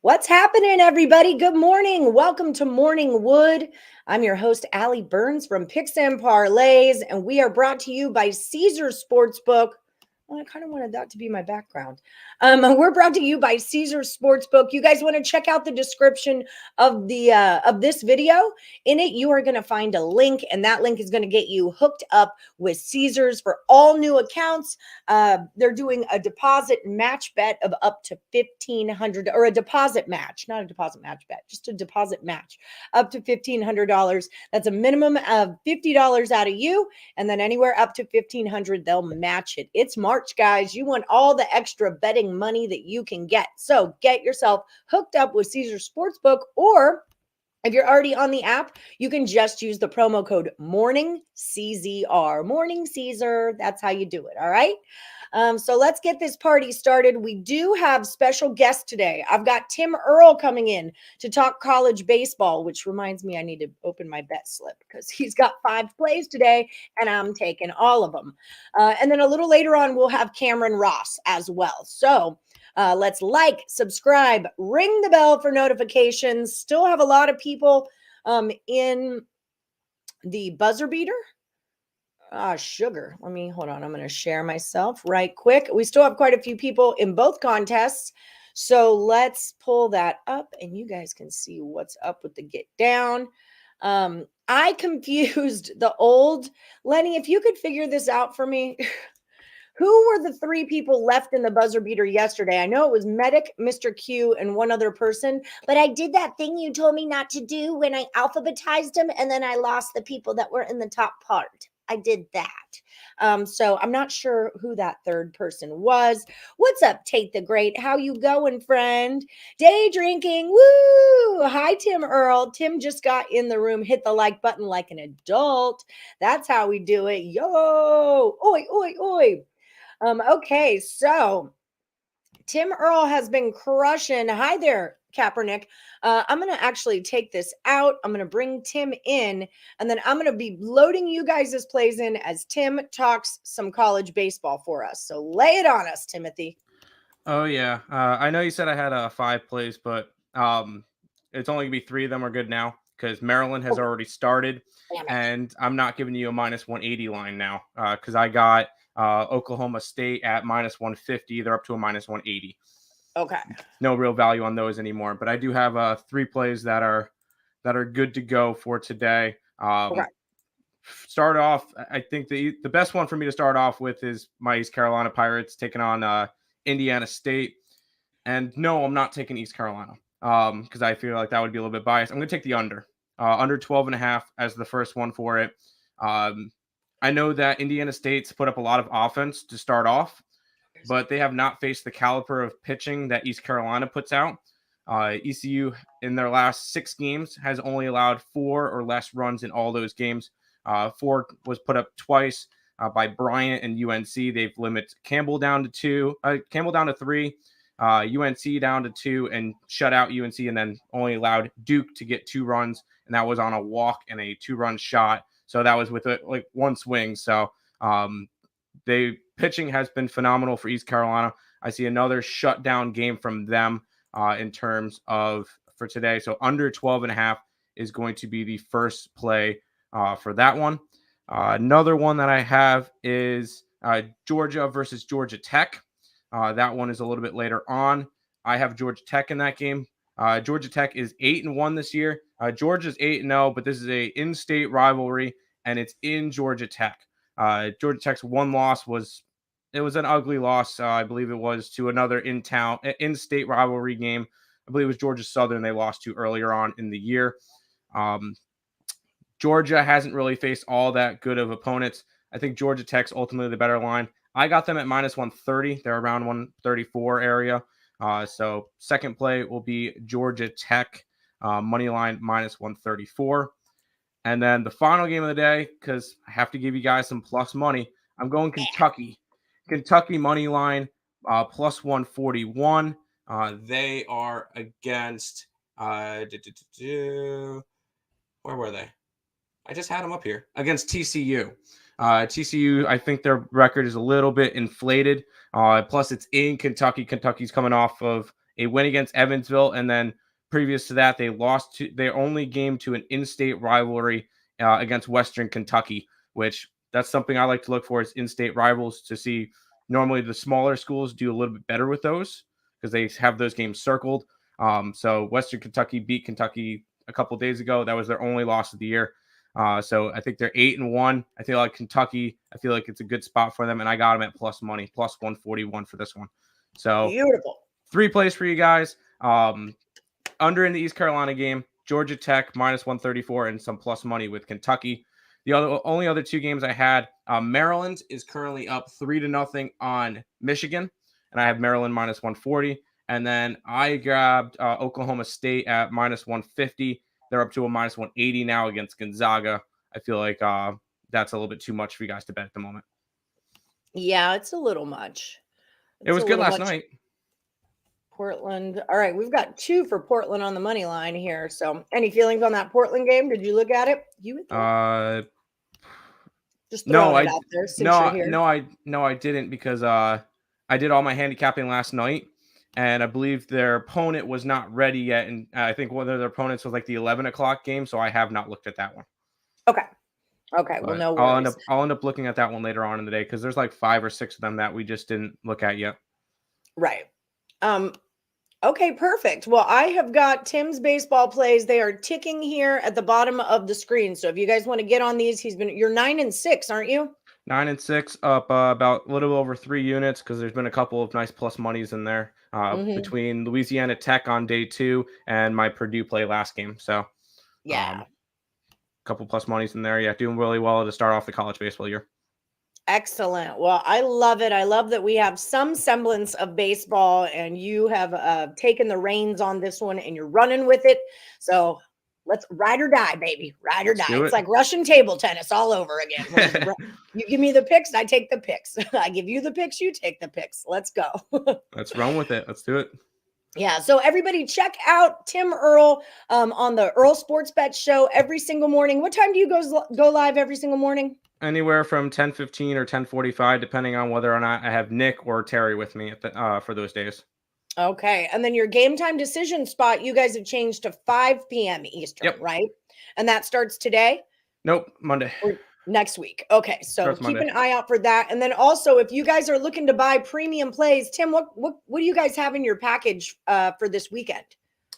What's happening, everybody? Good morning. Welcome to Morning Wood. I'm your host, Allie Burns from Picks and Parlays, and we are brought to you by Caesar Sportsbook. Well, I kind of wanted that to be my background. We're brought to you by Caesar Sportsbook. You guys want to check out the description of this video? In it, you are going to find a link, and that link is going to get you hooked up with Caesars for all new accounts. They're doing a deposit match bet of up to $1,500, or a deposit match, not a deposit match bet, just a deposit match up to $1,500. That's a minimum of $50 out of you, and then anywhere up to $1,500, they'll match it. It's March, guys. You want all the extra betting money that you can get. So get yourself hooked up with Caesar Sportsbook, or if you're already on the app, you can just use the promo code MORNINGCZR. Morning Caesar. That's how you do it. All right. So let's get this party started. We do have special guests today. I've got Tim Earl coming in to talk college baseball, which reminds me I need to open my bet slip because he's got 5 plays today and I'm taking all of them. And then a little later on, we'll have Cameron Ross as well. So let's like, subscribe, ring the bell for notifications. Still have a lot of people in the buzzer beater. Sugar. Hold on. I'm going to share myself right quick. We still have quite a few people in both contests. So let's pull that up and you guys can see what's up with the get down. I confused the old Lenny. If you could figure this out for me. Who were the 3 people left in the buzzer beater yesterday? I know it was Medic, Mr. Q, and one other person, but I did that thing you told me not to do when I alphabetized them, and then I lost the people that were in the top part. I did that. So I'm not sure who that 3rd person was. What's up, Tate the Great? How you going, friend? Day drinking. Woo! Hi, Tim Earl. Tim just got in the room. Hit the like button like an adult. That's how we do it. Yo! Oi, oi, oi. Okay, so Tim Earl has been crushing. Hi there, Kaepernick. I'm going to actually take this out. I'm going to bring Tim in, and then I'm going to be loading you guys' plays in as Tim talks some college baseball for us. So lay it on us, Timothy. Oh, yeah. I know you said I had 5 plays, but it's only going to be 3 of them are good now because Maryland has already started, and I'm not giving you a minus 180 line now because I got Oklahoma State at minus 150. They're up to a minus 180. Okay. No real value on those anymore, but I do have 3 plays that are good to go for today. Okay. Start off, I think the best one for me to start off with is my East Carolina Pirates taking on Indiana State. And no, I'm not taking East Carolina because I feel like that would be a little bit biased. I'm going to take the under 12.5 as the first one for it. I know that Indiana State's put up a lot of offense to start off, but they have not faced the caliber of pitching that East Carolina puts out. ECU in their last 6 games has only allowed 4 or less runs in all those games. 4 was put up twice by Bryant and UNC. They've limited Campbell down to 2, Campbell down to 3, UNC down to 2, and shut out UNC, and then only allowed Duke to get 2 runs, and that was on a walk and a 2-run shot. So that was with like 1 swing. So the pitching has been phenomenal for East Carolina. I see another shutdown game from them in terms of for today. So under 12.5 is going to be the first play for that one. Another one that I have is Georgia versus Georgia Tech. That one is a little bit later on. I have Georgia Tech in that game. Georgia Tech is 8-1 this year. Georgia's 8-0, but this is a in-state rivalry, and it's in Georgia Tech. Georgia Tech's 1 loss was an ugly loss. I believe it was to another in-state rivalry game. I believe it was Georgia Southern they lost to earlier on in the year. Georgia hasn't really faced all that good of opponents. I think Georgia Tech's ultimately the better line. I got them at minus 130. They're around 134 area. So second play will be Georgia Tech money line minus 134. And then the final game of the day, because I have to give you guys some plus money, I'm going Kentucky. Kentucky money line plus 141. They are against where were they? I just had them up here against TCU. TCU, I think their record is a little bit inflated. Plus, it's in Kentucky. Kentucky's coming off of a win against Evansville, and then previous to that, they lost to their only game to an in-state rivalry against Western Kentucky, which that's something I like to look for is in-state rivals to see. Normally, the smaller schools do a little bit better with those because they have those games circled. So Western Kentucky beat Kentucky a couple of days ago. That was their only loss of the year. So I think they're 8-1. I feel like Kentucky, I feel like it's a good spot for them. And I got them at plus money, plus 141 for this one. So beautiful. 3 plays for you guys. Under in the East Carolina game, Georgia Tech minus 134 and some plus money with Kentucky. The only other 2 games I had, Maryland is currently up 3-0 on Michigan. And I have Maryland minus 140. And then I grabbed Oklahoma State at minus 150. They're up to a minus 180 now against Gonzaga. I feel like that's a little bit too much for you guys to bet at the moment. Yeah, it's a little much. It was good last night. Portland. All right, we've got 2 for Portland on the money line here. So any feelings on that Portland game? Did you look at it? Just throwing it out there since you're here. No, I didn't because I did all my handicapping last night. And I believe their opponent was not ready yet. And I think one of their opponents was like the 11 o'clock game. So I have not looked at that one. Okay. Well, no worries. I'll end up looking at that one later on in the day because there's like 5 or 6 of them that we just didn't look at yet. Right. Okay, perfect. Well, I have got Tim's baseball plays. They are ticking here at the bottom of the screen. So if you guys want to get on these, you're 9-6, aren't you? 9-6, up about a little over 3 units because there's been a couple of nice plus monies in there between Louisiana Tech on day 2 and my Purdue play last game. So yeah, a couple plus monies in there. Yeah, doing really well to start off the college baseball year. Excellent. Well, I love it. I love that we have some semblance of baseball and you have taken the reins on this one and you're running with it. So let's ride or die, baby. Ride or die. It's like Russian table tennis all over again. You give me the picks, I take the picks. I give you the picks, you take the picks. Let's go. Let's run with it. Let's do it. Yeah. So everybody check out Tim Earl on the Earl Sports Bet show every single morning. What time do you go live every single morning? Anywhere from 10:15 or 10:45, depending on whether or not I have Nick or Terry with me for those days. Okay. And then your game time decision spot, you guys have changed to 5 p.m. Eastern, right? And that starts today? Nope, Monday. Or next week. Okay. So keep an eye out for that. And then also, if you guys are looking to buy premium plays, Tim, what do you guys have in your package for this weekend?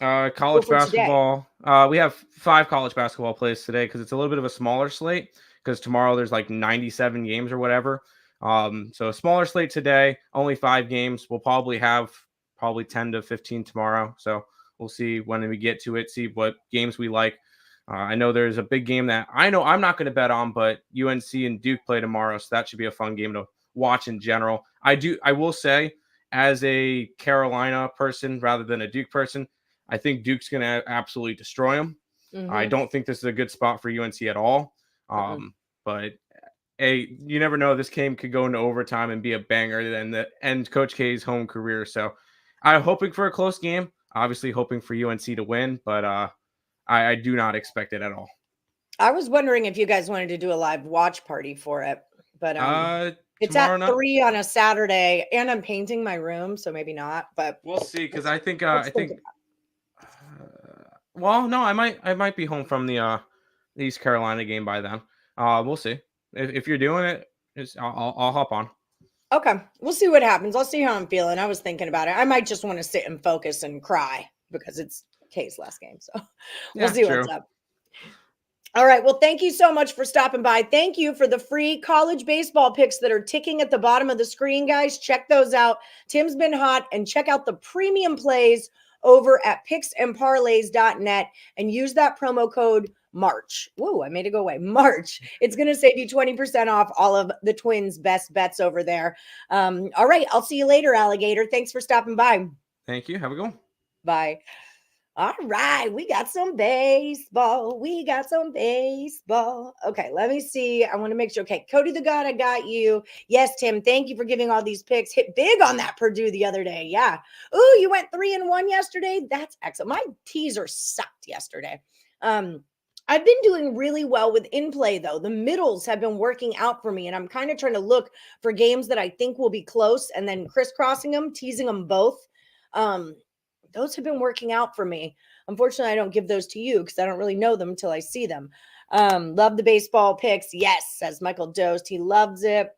College basketball. We have 5 college basketball plays today because it's a little bit of a smaller slate because tomorrow there's like 97 games or whatever. So a smaller slate today, only 5 games. We'll probably have 10 to 15 tomorrow. So we'll see when we get to it, see what games we like. I know there's a big game that I know I'm not going to bet on, but UNC and Duke play tomorrow. So that should be a fun game to watch in general. I will say, as a Carolina person rather than a Duke person, I think Duke's going to absolutely destroy them. I don't think this is a good spot for UNC at all. But you never know. This game could go into overtime and be a banger than the end Coach K's home career. So I'm hoping for a close game, obviously hoping for UNC to win, but I do not expect it at all. I was wondering if you guys wanted to do a live watch party for it, but it's at 3 on a Saturday and I'm painting my room. So maybe not, but we'll see. Cause I think well, no, I might be home from the East Carolina game by then. We'll see. If you're doing it, I'll hop on. Okay. We'll see what happens. I'll see how I'm feeling. I was thinking about it. I might just want to sit and focus and cry because it's K's last game. So we'll see what's up. All right. Well, thank you so much for stopping by. Thank you for the free college baseball picks that are ticking at the bottom of the screen, guys. Check those out. Tim's been hot, and check out the premium plays over at picksandparlays.net and use that promo code March. Whoa, I made it go away. March. It's going to save you 20% off all of the Twins' best bets over there. All right. I'll see you later, Alligator. Thanks for stopping by. Thank you. Have a good one. Bye. All right. We got some baseball. Okay. Let me see. I want to make sure. Okay. Cody the God, I got you. Yes, Tim. Thank you for giving all these picks. Hit big on that Purdue the other day. Yeah. Ooh, you went 3-1 yesterday. That's excellent. My teaser sucked yesterday. I've been doing really well with in play, though. The middles have been working out for me, and I'm kind of trying to look for games that I think will be close and then crisscrossing them, teasing them both. Those have been working out for me. Unfortunately, I don't give those to you because I don't really know them until I see them. Love the baseball picks. Yes, says Michael Dost. He loves it.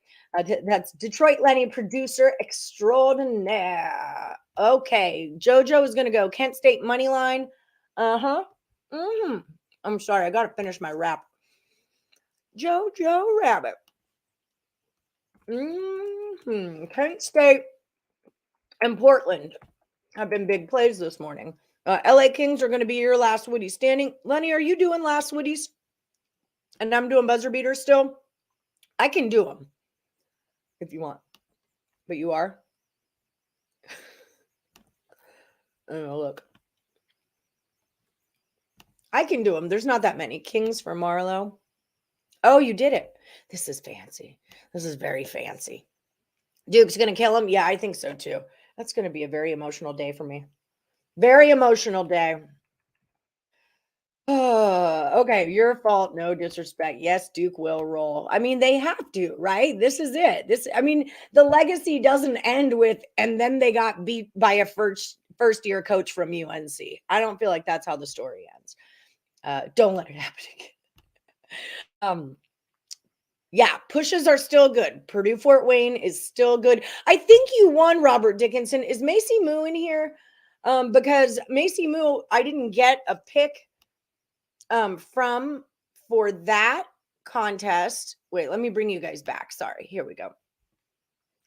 That's Detroit Lenny, producer extraordinaire. Okay, JoJo is going to go Kent State money line. Uh-huh. Mm-hmm. I'm sorry. I got to finish my rap. JoJo Rabbit. Mm-hmm. Kent State and Portland have been big plays this morning. LA Kings are going to be your last Woody standing. Lenny, are you doing last Woodies? And I'm doing buzzer beaters still? I can do them if you want. But you are? Oh, look. I can do them. There's not that many. Kings for Marlowe. Oh, you did it. This is fancy. This is very fancy. Duke's going to kill him? Yeah, I think so too. That's going to be a very emotional day for me. Very emotional day. Okay, your fault. No disrespect. Yes, Duke will roll. I mean, they have to, right? This is it. The legacy doesn't end with, and then they got beat by a first year coach from UNC. I don't feel like that's how the story ends. Don't let it happen again. Yeah, pushes are still good. Purdue Fort Wayne is still good. I think you won, Robert Dickinson. Is Macy Moo in here? Because Macy Moo, I didn't get a pick for that contest. Wait, let me bring you guys back. Sorry, here we go.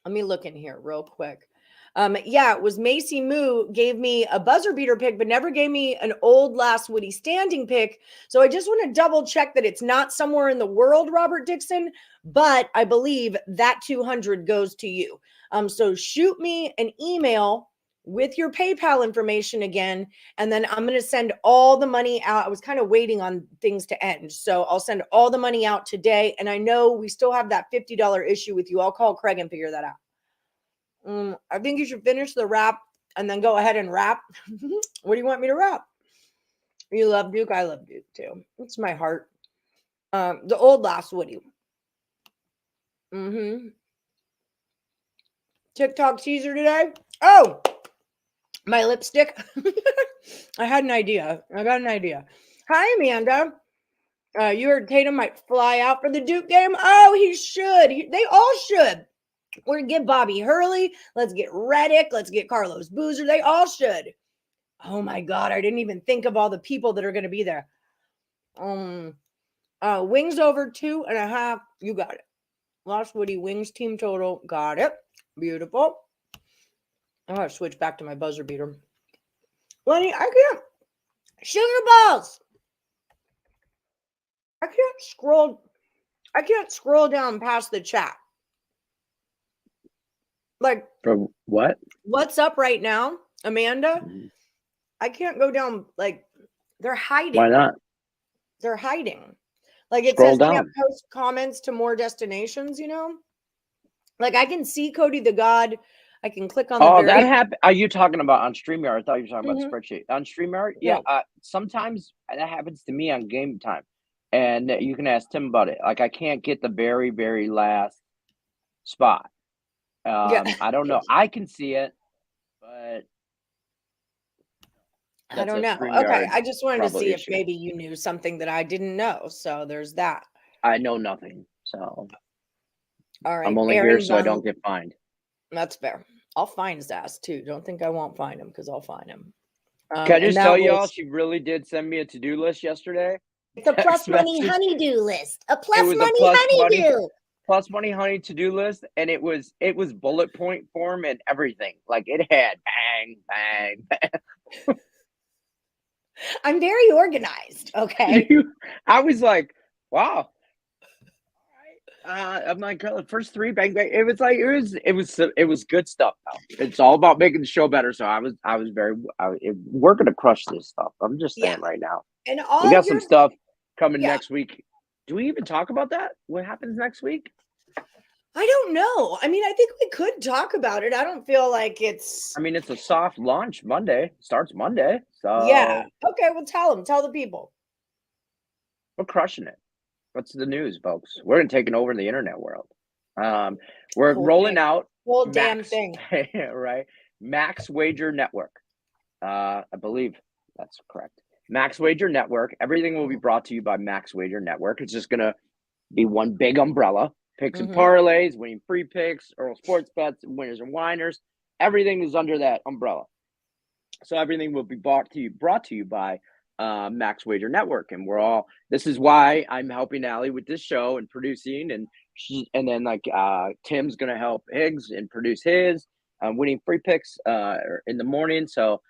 Let me look in here real quick. Yeah, it was Macy Moo gave me a buzzer beater pick, but never gave me an old last Woody standing pick. So I just want to double check that it's not somewhere in the world, Robert Dixon, but I believe that 200 goes to you. So shoot me an email with your PayPal information again, and then I'm going to send all the money out. I was kind of waiting on things to end, so I'll send all the money out today. And I know we still have that $50 issue with you. I'll call Craig and figure that out. I think you should finish the wrap and then go ahead and wrap. What do you want me to wrap? You love Duke? I love Duke too. It's my heart. The old last Woody. TikTok teaser today. Oh, my lipstick. I had an idea. I got an idea. Hi, Amanda. You heard Tatum might fly out for the Duke game? Oh, he should. They all should. We're going to get Bobby Hurley. Let's get Reddick. Let's get Carlos Boozer. They all should. Oh, my God. I didn't even think of all the people that are going to be there. Wings over 2.5. You got it. Lost Woody Wings team total. Got it. Beautiful. I'm going to switch back to my buzzer beater. Lenny, I can't. Sugar balls. I can't scroll down past the chat. Like, from what? What's up right now, Amanda? I can't go down. Like, they're hiding. Why not? They're hiding. Like, it Scroll says down. Can't post comments to more destinations, you know? Like, I can see Cody the God. I can click on the that happened. Are you talking about on StreamYard? I thought you were talking about spreadsheet. On StreamYard? Yeah. Sometimes that happens to me on game time. And you can ask Tim about it. Like, I can't get the very, very last spot. I don't know. I can see it, but I don't know. Okay, I just wanted to see if maybe you knew something that I didn't know. So there's that. I know nothing. So all right. I'm only here so I don't get fined. That's fair. I'll find his ass too. Don't think I won't find him because I'll find him. Can I just tell y'all, she really did send me a to-do list yesterday. It's a plus money honeydew list. A plus money honeydew. Plus money honey to-do list, and it was bullet point form and everything. Like, it had bang, bang, bang. I'm very organized. Okay. I was like, wow. All right. I'm like, first 3 bang bang. It was like it was good stuff. Now. It's all about making the show better. So we're gonna crush this stuff. I'm just saying right now. And we got some stuff coming next week. Do we even talk about that? What happens next week? I don't know. I mean, I think we could talk about it. I don't feel like it's. I mean, it's a soft launch Monday. Starts Monday. So yeah. Okay. Well, tell the people. We're crushing it. What's the news, folks? We're taking over the internet world. We're rolling out whole damn thing. Right? Max Wager Network. I believe that's correct. Max Wager Network. Everything will be brought to you by Max Wager Network. It's just going to be one big umbrella. Picks and parlays, winning free picks, Earl Sports Bets, winners and whiners. Everything is under that umbrella. So everything will be brought to you by Max Wager Network. And this is why I'm helping Allie with this show and producing. And then Tim's going to help Higgs and produce his winning free picks in the morning. So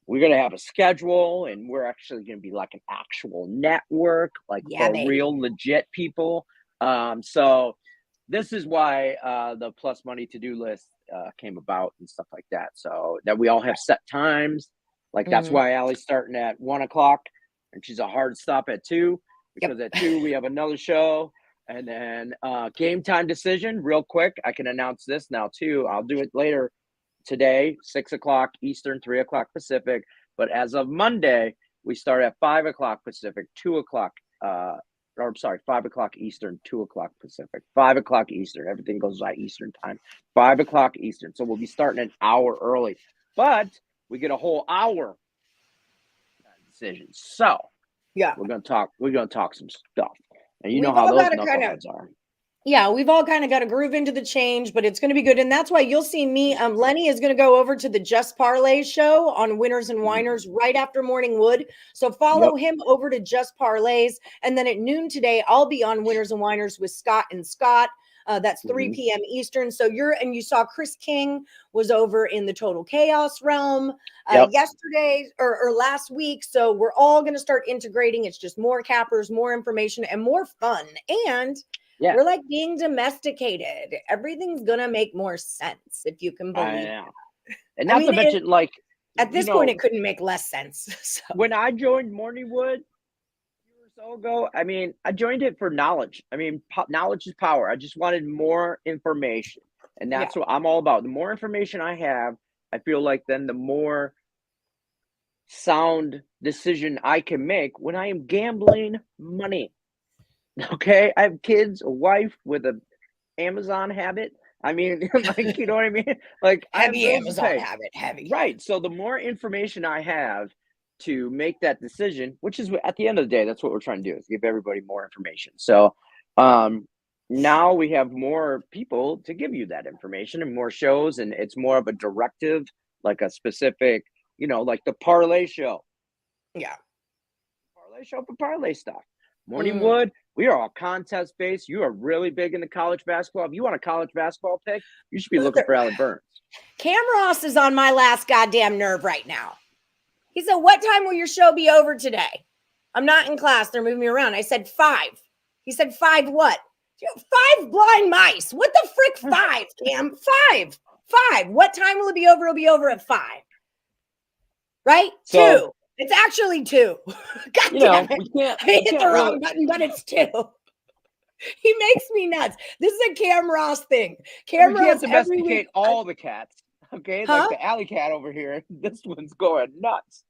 we're going to have a schedule, and we're actually going to be like an actual network, for real legit people. So this is why the Plus Money to-do list came about and stuff like that. So that we all have set times. That's why Allie's starting at 1:00 and she's a hard stop at 2, because at 2 we have another show. And then game time decision, real quick. I can announce this now too. I'll do it later today, 6:00 Eastern, 3:00 Pacific. But as of Monday, we start at 5:00 Pacific, 2:00 5:00 Eastern, 2:00 Pacific, 5:00 Eastern. Everything goes by Eastern time, 5:00 Eastern. So we'll be starting an hour early, but we get a whole hour decision. So we're gonna talk some stuff, and you know how those knuckleheads are. Yeah, we've all kind of got to groove into the change, but it's going to be good. And that's why you'll see me. Lenny is going to go over to the Just Parlay show on Winners and Whiners right after Morning Wood. So follow him over to Just Parlays. And then at noon today, I'll be on Winners and Whiners with Scott and Scott. That's 3 p.m. Eastern. So you saw Chris King was over in the Total Chaos realm yesterday or last week. So we're all going to start integrating. It's just more cappers, more information, and more fun. And we're like being domesticated. Everything's going to make more sense, if you can believe it. And not to mention, at this point, it couldn't make less sense. So. When I joined Morning Wood a year or so ago, I joined it for knowledge. Knowledge is power. I just wanted more information. And that's what I'm all about. The more information I have, I feel like then the more sound decision I can make when I am gambling money. Okay, I have kids, a wife with an Amazon habit. You know what I mean? Heavy Amazon habit, heavy. Right. So the more information I have to make that decision, which is at the end of the day, that's what we're trying to do, is give everybody more information. So now we have more people to give you that information and more shows, and it's more of a directive, like a specific, like the Parlay show. Yeah. Parlay show for Parlay stuff. Morning Wood, we are all contest based. You are really big into college basketball. If you want a college basketball pick, you should be looking for Allie Burns. Cam Ross is on my last goddamn nerve right now. He said, "What time will your show be over today?" I'm not in class. They're moving me around. I said 5. He said 5 what? 5 blind mice. What the frick 5, Cam? 5. What time will it be over? It'll be over at 5. Right? So, 2. It's actually 2. God damn it. I hit the wrong button, but it's 2. He makes me nuts. This is a Cam Ross thing. Cam Ross can't domesticate all the cats. Okay, like the alley cat over here. This one's going nuts.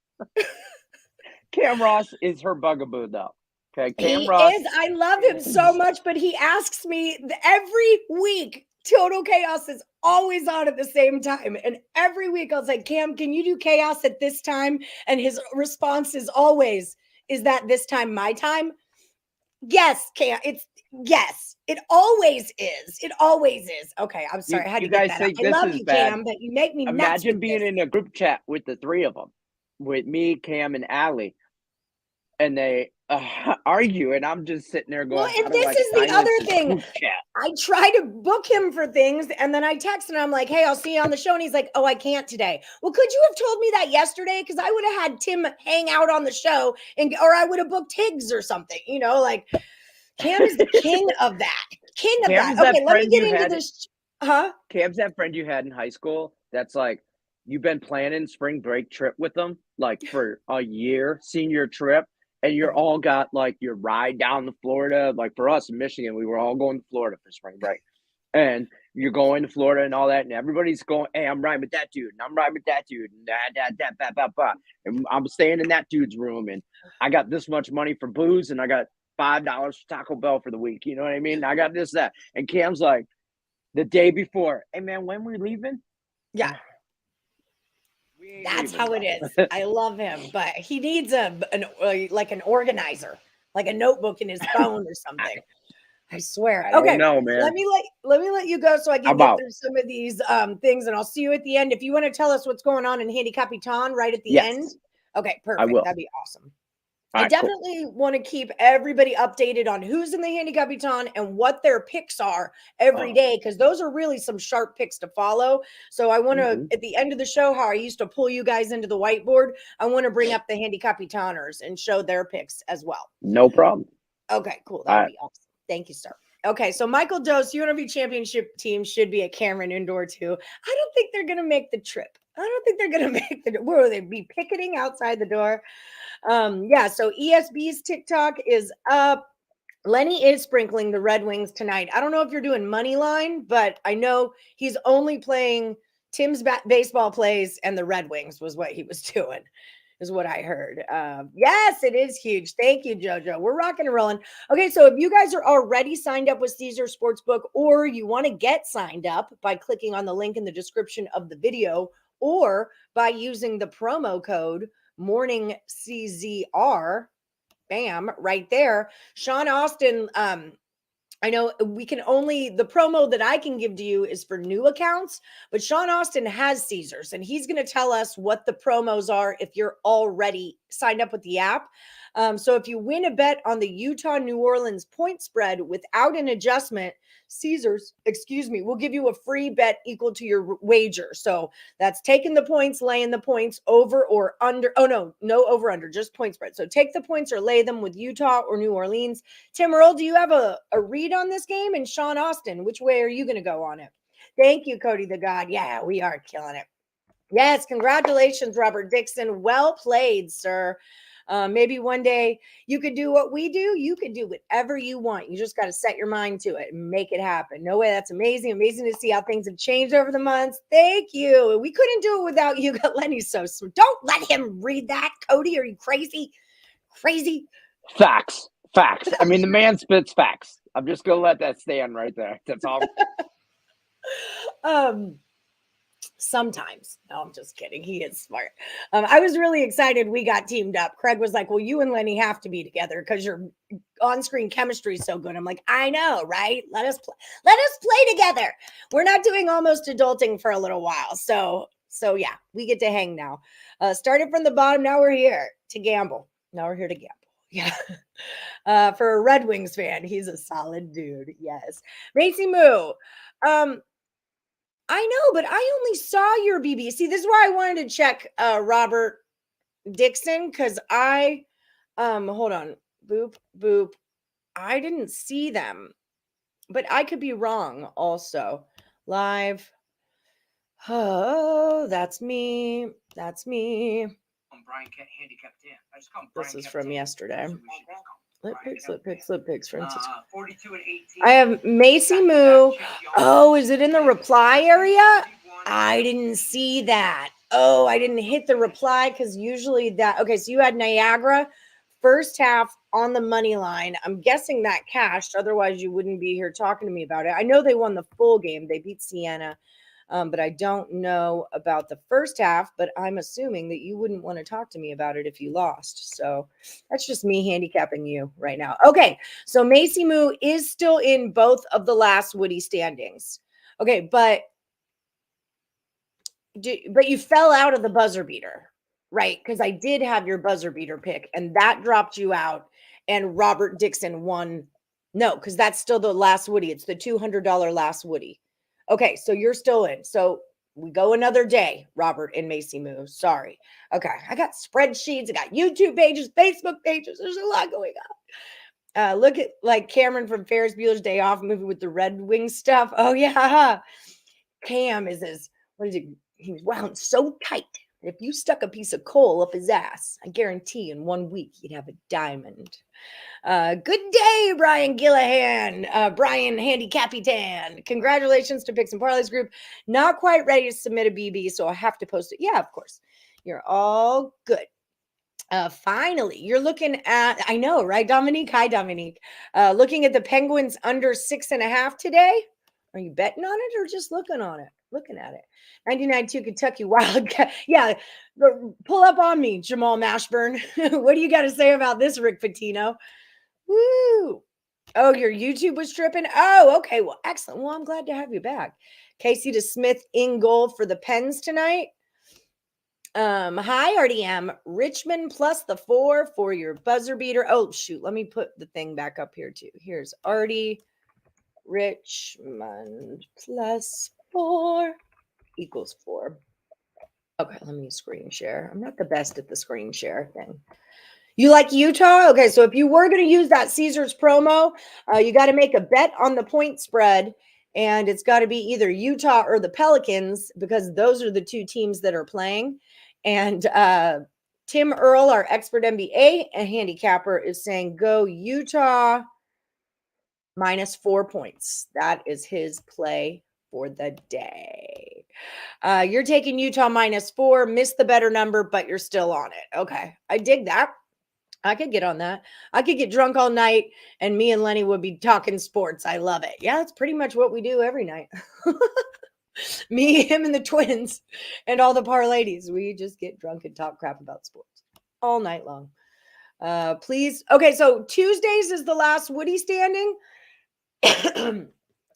Cam Ross is her bugaboo, though. Okay, Cam Ross is. I love him so much, but he asks me every week. Total Chaos is always on at the same time. And every week I'll say, Cam, can you do chaos at this time? And his response is always, is that this time my time? Yes, Cam. Yes. It always is. It always is. Okay, I'm sorry. I had to get that out. I love you, bad. Cam, but you make me nuts. Imagine being in a group chat with the 3 of them, with me, Cam, and Allie, and they argue, and I'm just sitting there going, well, and this is the other thing. I try to book him for things, and then I text and I'm like, hey, I'll see you on the show. And he's like, oh, I can't today. Well, could you have told me that yesterday? Because I would have had Tim hang out on the show, or I would have booked Higgs or something. Cam is the king of that. Cam's that. Okay, let me get into this. Cam's that friend you had in high school that's like, you've been planning spring break trip with them, like for a year, senior trip. And you're all got like your ride down to Florida. Like for us in Michigan, we were all going to Florida for spring break. And you're going to Florida and all that. And everybody's going, hey, I'm riding with that dude. And I'm riding with that dude. And and I'm staying in that dude's room. And I got this much money for booze. And I got $5 for Taco Bell for the week. You know what I mean? I got this, that. And Cam's like, the day before, hey, man, when we leaving? Yeah. That's how it is. I love him, but he needs an organizer, like a notebook in his phone or something. I swear. I don't Okay, know, man. let me let you go so I can get through some of these things, and I'll see you at the end. If you want to tell us what's going on in Handicapper right at the end. Okay, perfect. I will. That'd be awesome. All I right, definitely want to keep everybody updated on who's in the Handicapper and what their picks are every day, because those are really some sharp picks to follow. So I want to, at the end of the show, how I used to pull you guys into the whiteboard, I want to bring up the Handicapper and show their picks as well. No problem. Okay, cool. That would be awesome. Thank you, sir. Okay, so Michael Dose, UNLV championship team should be at Cameron Indoor too. I don't think they're going to make the trip. I don't think they're going to make the, will they be picketing outside the door? Yeah, so ESB's TikTok is up. Lenny is sprinkling the Red Wings tonight. I don't know if you're doing money line, but I know he's only playing Tim's baseball plays and the Red Wings was what he was doing, is what I heard. Yes, it is huge. Thank you, JoJo. We're rocking and rolling. Okay, so if you guys are already signed up with Caesar Sportsbook, or you want to get signed up by clicking on the link in the description of the video, or by using the promo code Morning CZR, bam, right there. Sean Austin, I know we can only, the promo that I can give to you is for new accounts, but Sean Austin has Caesars and he's going to tell us what the promos are if you're already signed up with the app. So if you win a bet on the Utah New Orleans point spread without an adjustment, Caesars, will give you a free bet equal to your wager. So that's taking the points, laying the points over or under. Oh, no over under, just point spread. So take the points or lay them with Utah or New Orleans. Tim Earl, do you have a read on this game? And Sean Austin, which way are you going to go on it? Thank you, Cody the God. Yeah, we are killing it. Yes, congratulations, Robert Dixon. Well played, sir. Maybe one day you could do what we do. You could do whatever you want. You just got to set your mind to it and make it happen. No way. That's amazing. Amazing to see how things have changed over the months. Thank you. We couldn't do it without you. Lenny's so smart. Don't let him read that, Cody. Are you crazy? Crazy? Facts. I mean, the man spits facts. I'm just going to let that stand right there. That's all. Sometimes. No, I'm just kidding. He is smart. I was really excited we got teamed up. Craig was like, well, you and Lenny have to be together because your on-screen chemistry is so good. I'm like, I know, right? Let us play together. We're not doing almost adulting for a little while. So yeah, we get to hang now. Started from the bottom. Now we're here to gamble. Yeah. For a Red Wings fan, he's a solid dude. Yes. Macy Moo. I know, but I only saw your BB. See, this is why I wanted to check Robert Dixon, because I hold on. Boop. I didn't see them, but I could be wrong also. Live. Oh, that's me. I'm Brian Handicapper. I just call him Brian. This is from yesterday. Slip picks, for instance. 42 and 18. I have Macy Moo. Oh, is it in the reply area? I didn't see that. Oh, I didn't hit the reply because usually that. Okay, so you had Niagara first half on the money line. I'm guessing that cashed. Otherwise, you wouldn't be here talking to me about it. I know they won the full game. They beat Siena. But I don't know about the first half, but I'm assuming that you wouldn't want to talk to me about it if you lost. So that's just me handicapping you right now. Okay, so Macy Moo is still in both of the last Woody standings. Okay, but you fell out of the buzzer beater, right? Because I did have your buzzer beater pick, and that dropped you out, and Robert Dixon won. No, because that's still the last Woody. It's the $200 last Woody. Okay, so you're still in. So we go another day, Robert and Macy Moo. Sorry. Okay, I got spreadsheets. I got YouTube pages, Facebook pages. There's a lot going on. Look at like Cameron from Ferris Bueller's Day Off movie with the Red Wing stuff. Oh, yeah. Cam is his, he's wound so tight. If you stuck a piece of coal up his ass, I guarantee in 1 week he'd have a diamond. Good day, Brian Gillahan, Brian Handicapitan. Congratulations to Picks and Parlays group. Not quite ready to submit a BB, so I have to post it. Yeah, of course. You're all good. Finally, you're looking at, I know, right, Dominique? Hi, Dominique. Looking at the Penguins under 6.5 today. Are you betting on it or just looking on it? Looking at it. 99-2 Kentucky Wildcat. Yeah, pull up on me, Jamal Mashburn. What do you got to say about this, Rick Pitino? Woo! Oh, your YouTube was tripping? Oh, okay. Well, excellent. Well, I'm glad to have you back. Casey DeSmith in goal for the Pens tonight. Hi, RDM. Richmond plus the 4 for your buzzer beater. Oh, shoot. Let me put the thing back up here, too. Here's Artie. Richmond plus 4 equals 4. Okay, let me screen share. I'm not the best at the screen share thing. You like Utah? Okay, so if you were going to use that Caesars promo, you got to make a bet on the point spread, and it's got to be either Utah or the Pelicans because those are the two teams that are playing. And Tim Earl, our expert NBA and handicapper, is saying go Utah minus 4 points. That is his play for the day. You're taking Utah minus 4, missed the better number, but you're still on it. Okay, I dig that. I could get on that. I could get drunk all night and me and Lenny would be talking sports. I love it. Yeah, that's pretty much what we do every night. Me, him, and the twins and all the parlays. We just get drunk and talk crap about sports all night long. Please. Okay, so Tuesdays is the last Woody standing.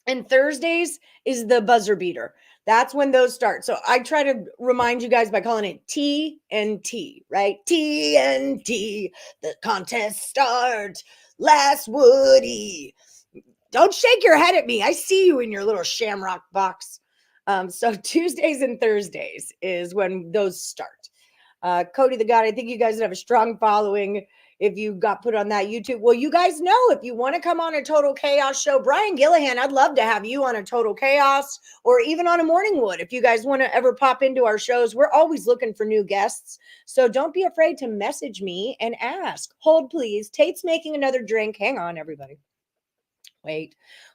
And Thursdays is the buzzer beater. That's when those start. So I try to remind you guys by calling it TNT, right? TNT. The contest starts. Last Woody. Don't shake your head at me. I see you in your little shamrock box. So Tuesdays and Thursdays is when those start. Cody the God, I think you guys have a strong following if you got put on that YouTube. Well, you guys know if you want to come on a Total Chaos show, Brian Gillihan, I'd love to have you on a Total Chaos or even on a Morning Wood. If you guys want to ever pop into our shows, we're always looking for new guests. So don't be afraid to message me and ask. Hold, please. Tate's making another drink. Hang on, everybody. Wait.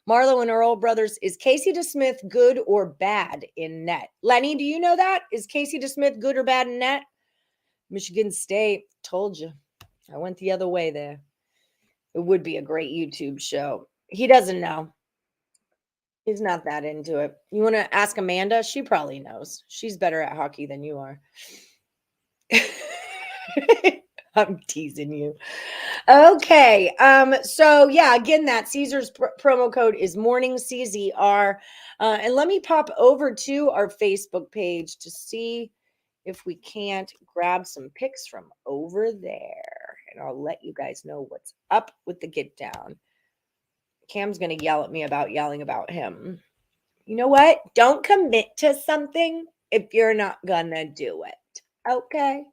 Marlo and Earl brothers, is Casey DeSmith good or bad in net? Lenny, do you know that? Is Casey DeSmith good or bad in net? Michigan State, told you. I went the other way there. It would be a great YouTube show. He doesn't know. He's not that into it. You want to ask Amanda? She probably knows. She's better at hockey than you are. I'm teasing you. Okay. So yeah, again, that Caesars promo code is morning CZR. And let me pop over to our Facebook page to see if we can't grab some pics from over there. And I'll let you guys know what's up with the get down. Cam's going to yell at me about yelling about him. You know what? Don't commit to something if you're not going to do it. Okay?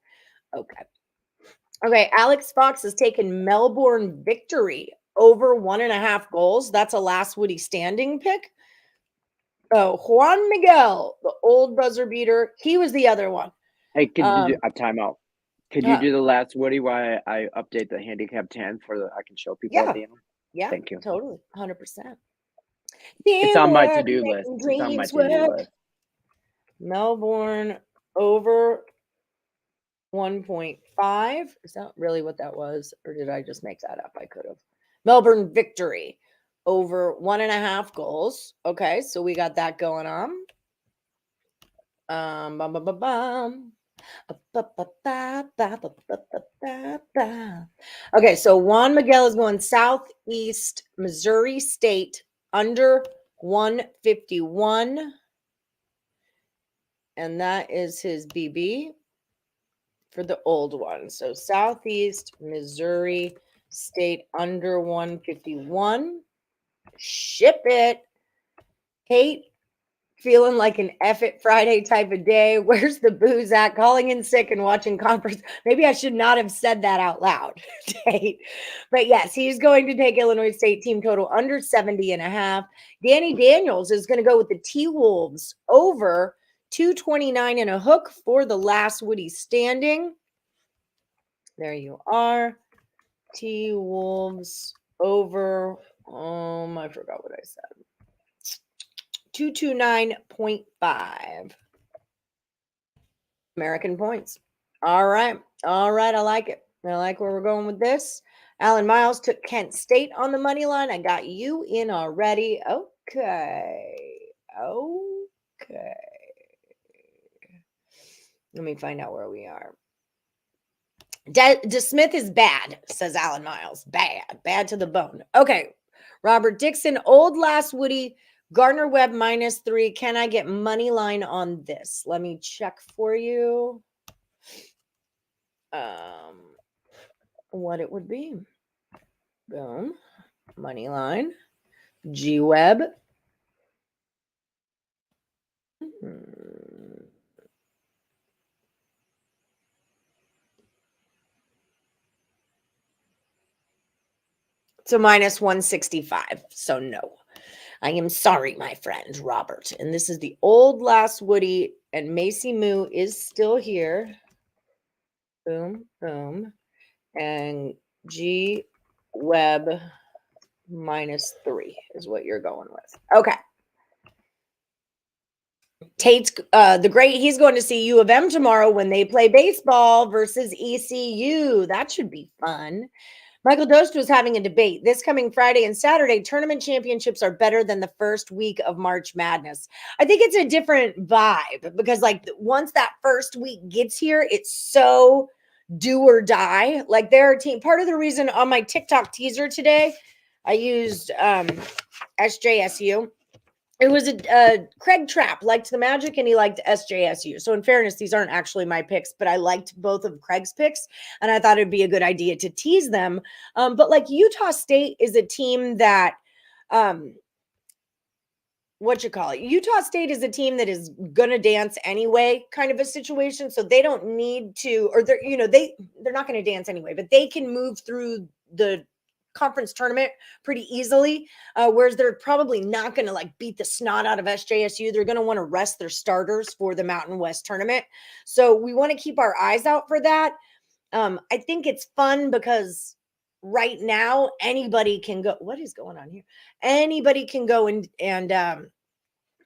Okay, Alex Fox has taken Melbourne Victory over 1.5 goals. That's a last Woody standing pick. Oh, Juan Miguel, the old buzzer beater. He was the other one. Hey, can you do a timeout? Can you do the last Woody while I update the handicap 10 I can show people at the end? Yeah, thank you. Totally, 100%. It's on my to-do list. It's on my to-do list. Melbourne over 1.5. Is that really what that was? Or did I just make that up? I could have. Melbourne Victory over 1.5 goals. Okay, so we got that going on. Okay, so Juan Miguel is going Southeast Missouri State under 151. And that is his BB for the old one. So Southeast Missouri State under 151. Ship it. Kate, feeling like an F it Friday type of day. Where's the booze at? Calling in sick and watching conference. Maybe I should not have said that out loud. But yes, he's going to take Illinois State team total under 70.5. Danny Daniels is going to go with the T-Wolves over 229 and a hook for the last Woody standing. There you are. T-Wolves over, I forgot what I said. 229.5 American points. All right. I like it. I like where we're going with this. Alan Miles took Kent State on the money line. I got you in already. Oh, Okay. Okay. Let me find out where we are. DeSmith is bad, says Alan Miles. Bad to the bone. Okay. Robert Dixon, old last Woody, Gardner Webb -3. Can I get money line on this? Let me check for you. What it would be. Boom. Money line. G Webb. So -165. So no. I am sorry, my friend, Robert. And this is the old last Woody, and Macy Moo is still here. Boom, boom. And G Webb -3 is what you're going with. Okay. Tate's the great, he's going to see U of M tomorrow when they play baseball versus ECU. That should be fun. Michael Dost was having a debate. This coming Friday and Saturday, tournament championships are better than the first week of March Madness. I think it's a different vibe because, like, once that first week gets here, it's so do or die. Like, they're a team. Part of the reason on my TikTok teaser today, I used SJSU. It was a Craig Trapp liked the Magic and he liked SJSU. So in fairness, these aren't actually my picks, but I liked both of Craig's picks and I thought it'd be a good idea to tease them. But like Utah State is a team that, Utah State is a team that is going to dance anyway, kind of a situation. So they don't need to, or they're not going to dance anyway, but they can move through the conference tournament pretty easily, whereas they're probably not going to like beat the snot out of SJSU. They're going to want to rest their starters for the Mountain West tournament. So we want to keep our eyes out for that. I think it's fun because right now anybody can go. What is going on here? Anybody can go and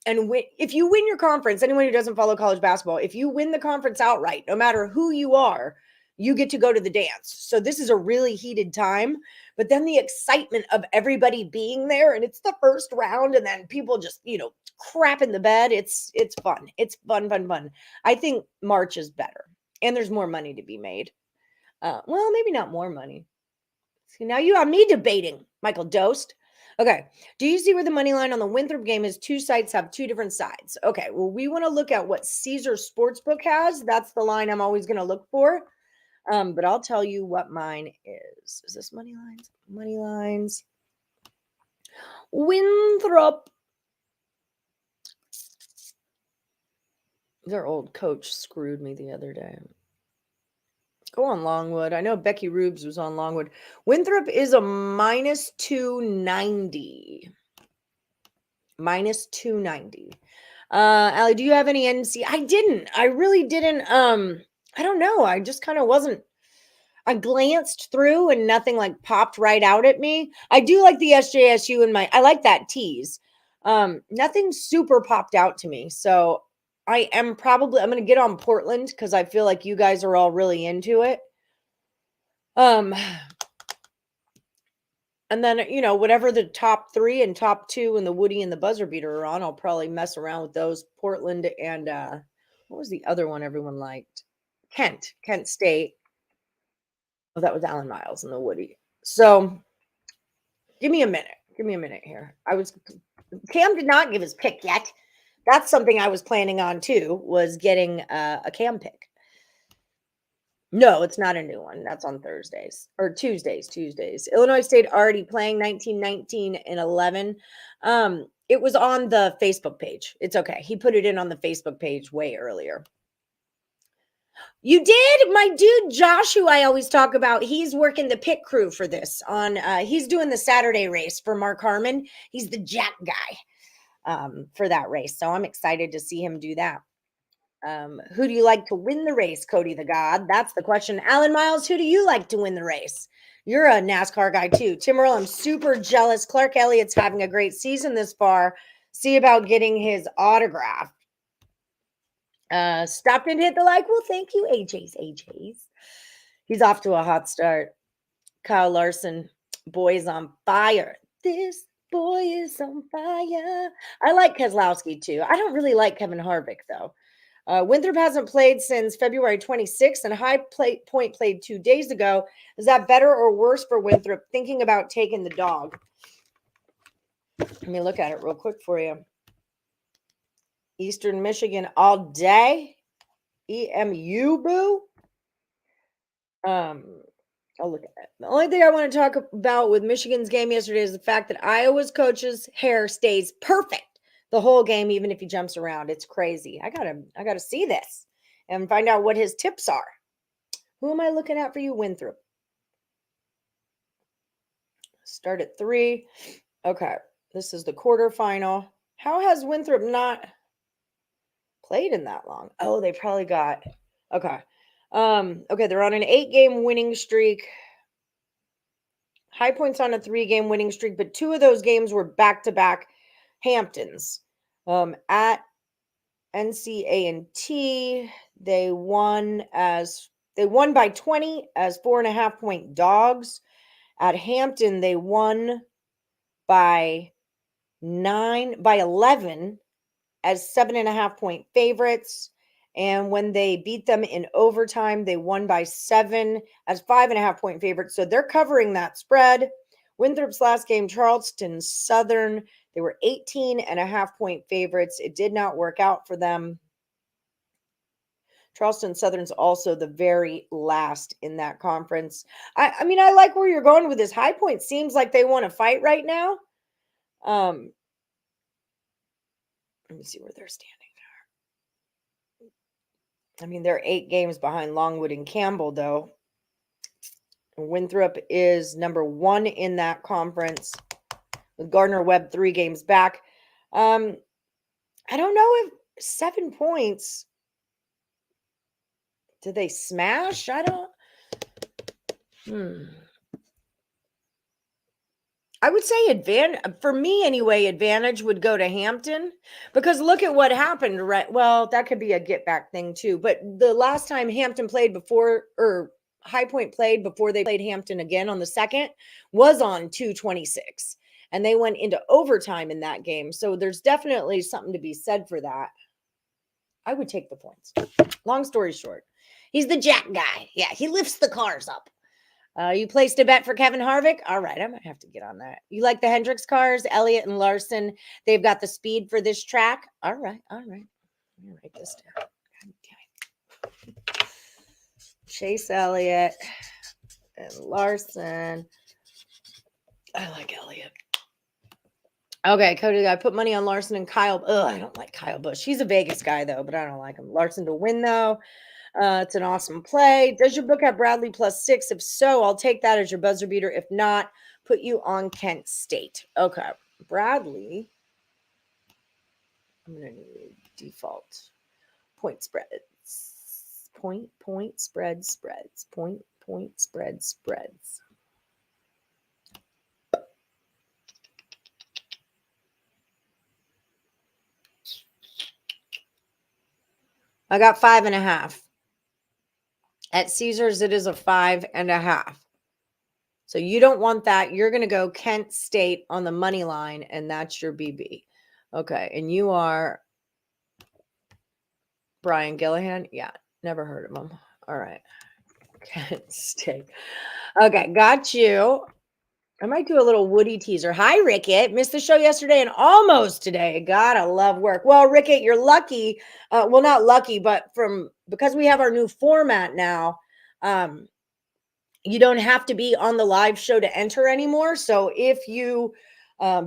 win. If you win your conference, anyone who doesn't follow college basketball, if you win the conference outright, no matter who you are, you get to go to the dance. So this is a really heated time, but then the excitement of everybody being there and it's the first round and then people just, crap in the bed. It's fun. It's fun. I think March is better and there's more money to be made. Well, maybe not more money. See, now you have me debating, Michael Dost. Okay. Do you see where the money line on the Winthrop game is? Two sites have two different sides. Okay. Well, we want to look at what Caesar Sportsbook has. That's the line I'm always going to look for. But I'll tell you what mine is. Is this money lines? Money lines. Winthrop. Their old coach screwed me the other day. Go on Longwood. I know Becky Rubes was on Longwood. Winthrop is a -290. -290. Allie, do you have any NC? I didn't. I really didn't. I don't know. I just kind of wasn't. I glanced through and nothing like popped right out at me. I do like the SJSU in I like that tease. Nothing super popped out to me. So I'm going to get on Portland because I feel like you guys are all really into it. And then, whatever the top 3 and top 2 and the Woodie and the buzzer beater are on, I'll probably mess around with those. Portland and what was the other one everyone liked? Kent State. Oh, that was Alan Miles and the Woodie. So give me a minute here. Cam did not give his pick yet. That's something I was planning on too, was getting a Cam pick. No, it's not a new one. That's on Thursdays or Tuesdays. Illinois State already playing 19, and 11. It was on the Facebook page. It's okay. He put it in on the Facebook page way earlier. You did? My dude Josh, who I always talk about, he's working the pit crew for this on he's doing the Saturday race for Mark Harmon. He's the jack guy for that race. So I'm excited to see him do that. Who do you like to win the race, Cody the God? That's the question. Alan Miles, who do you like to win the race? You're a NASCAR guy too. Tim Earl, I'm super jealous. Clark Elliott's having a great season this far. See about getting his autograph. Stopped and hit the like. Well, thank you, AJ's. He's off to a hot start. Kyle Larson, boys on fire. This boy is on fire. I like Keselowski too. I don't really like Kevin Harvick though. Winthrop hasn't played since February 26th, and Point played 2 days ago. Is that better or worse for Winthrop? Thinking about taking the dog. Let me look at it real quick for you. Eastern Michigan all day. EMU, boo. I'll look at it. The only thing I want to talk about with Michigan's game yesterday is the fact that Iowa's coach's hair stays perfect the whole game, even if he jumps around. It's crazy. I gotta see this and find out what his tips are. Who am I looking at for you, Winthrop? Start at 3. Okay, this is the quarterfinal. How has Winthrop not played in that long? Oh, they probably got okay. Okay, they're on an 8-game winning streak. High Point's on a 3-game winning streak, but 2 of those games were back-to-back Hamptons. At NCAAB, they won by 20 as 4.5-point dogs. At Hampton, they won by 11 as 7.5-point favorites. And when they beat them in overtime, they won by 7 as 5.5-point favorites. So they're covering that spread. Winthrop's last game, Charleston Southern, they were 18.5-point favorites. It did not work out for them. Charleston Southern's also the very last in that conference. I mean, I like where you're going with this. High Point seems like they want to fight right now. Let me see where they're standing. I mean, they're 8 games behind Longwood and Campbell, though. Winthrop is number 1 in that conference with Gardner-Webb 3 games back. I don't know if 7 points, did they smash? I would say for me anyway, advantage would go to Hampton because look at what happened, right? Well, that could be a get back thing too. But the last time Hampton played or High Point played before they played Hampton again on the 2nd was on 2/26, and they went into overtime in that game. So there's definitely something to be said for that. I would take the points. Long story short, he's the jack guy. Yeah, he lifts the cars up. You placed a bet for Kevin Harvick? All right, I might have to get on that. You like the Hendricks cars, Elliott and Larson? They've got the speed for this track. All right. Let me write this down. Chase Elliott and Larson. I like Elliott. Okay, Cody, I put money on Larson and Kyle. I don't like Kyle Busch. He's a Vegas guy, though, but I don't like him. Larson to win, though. It's an awesome play. Does your book have Bradley +6? If so, I'll take that as your buzzer beater. If not, put you on Kent State. Okay. Bradley. I'm going to need default point spreads. Point spread spreads. Point spread spreads. I got 5.5. At Caesars, it is a 5.5. So you don't want that. You're going to go Kent State on the money line, and that's your BB. Okay, and you are Brian Gillihan? Yeah, never heard of him. All right. Kent State. Okay, got you. I might do a little Woody teaser. Hi, Rickett. Missed the show yesterday and almost today. God, I love work. Well, Rickett, you're lucky. Well, not lucky, but because we have our new format now, you don't have to be on the live show to enter anymore. So if you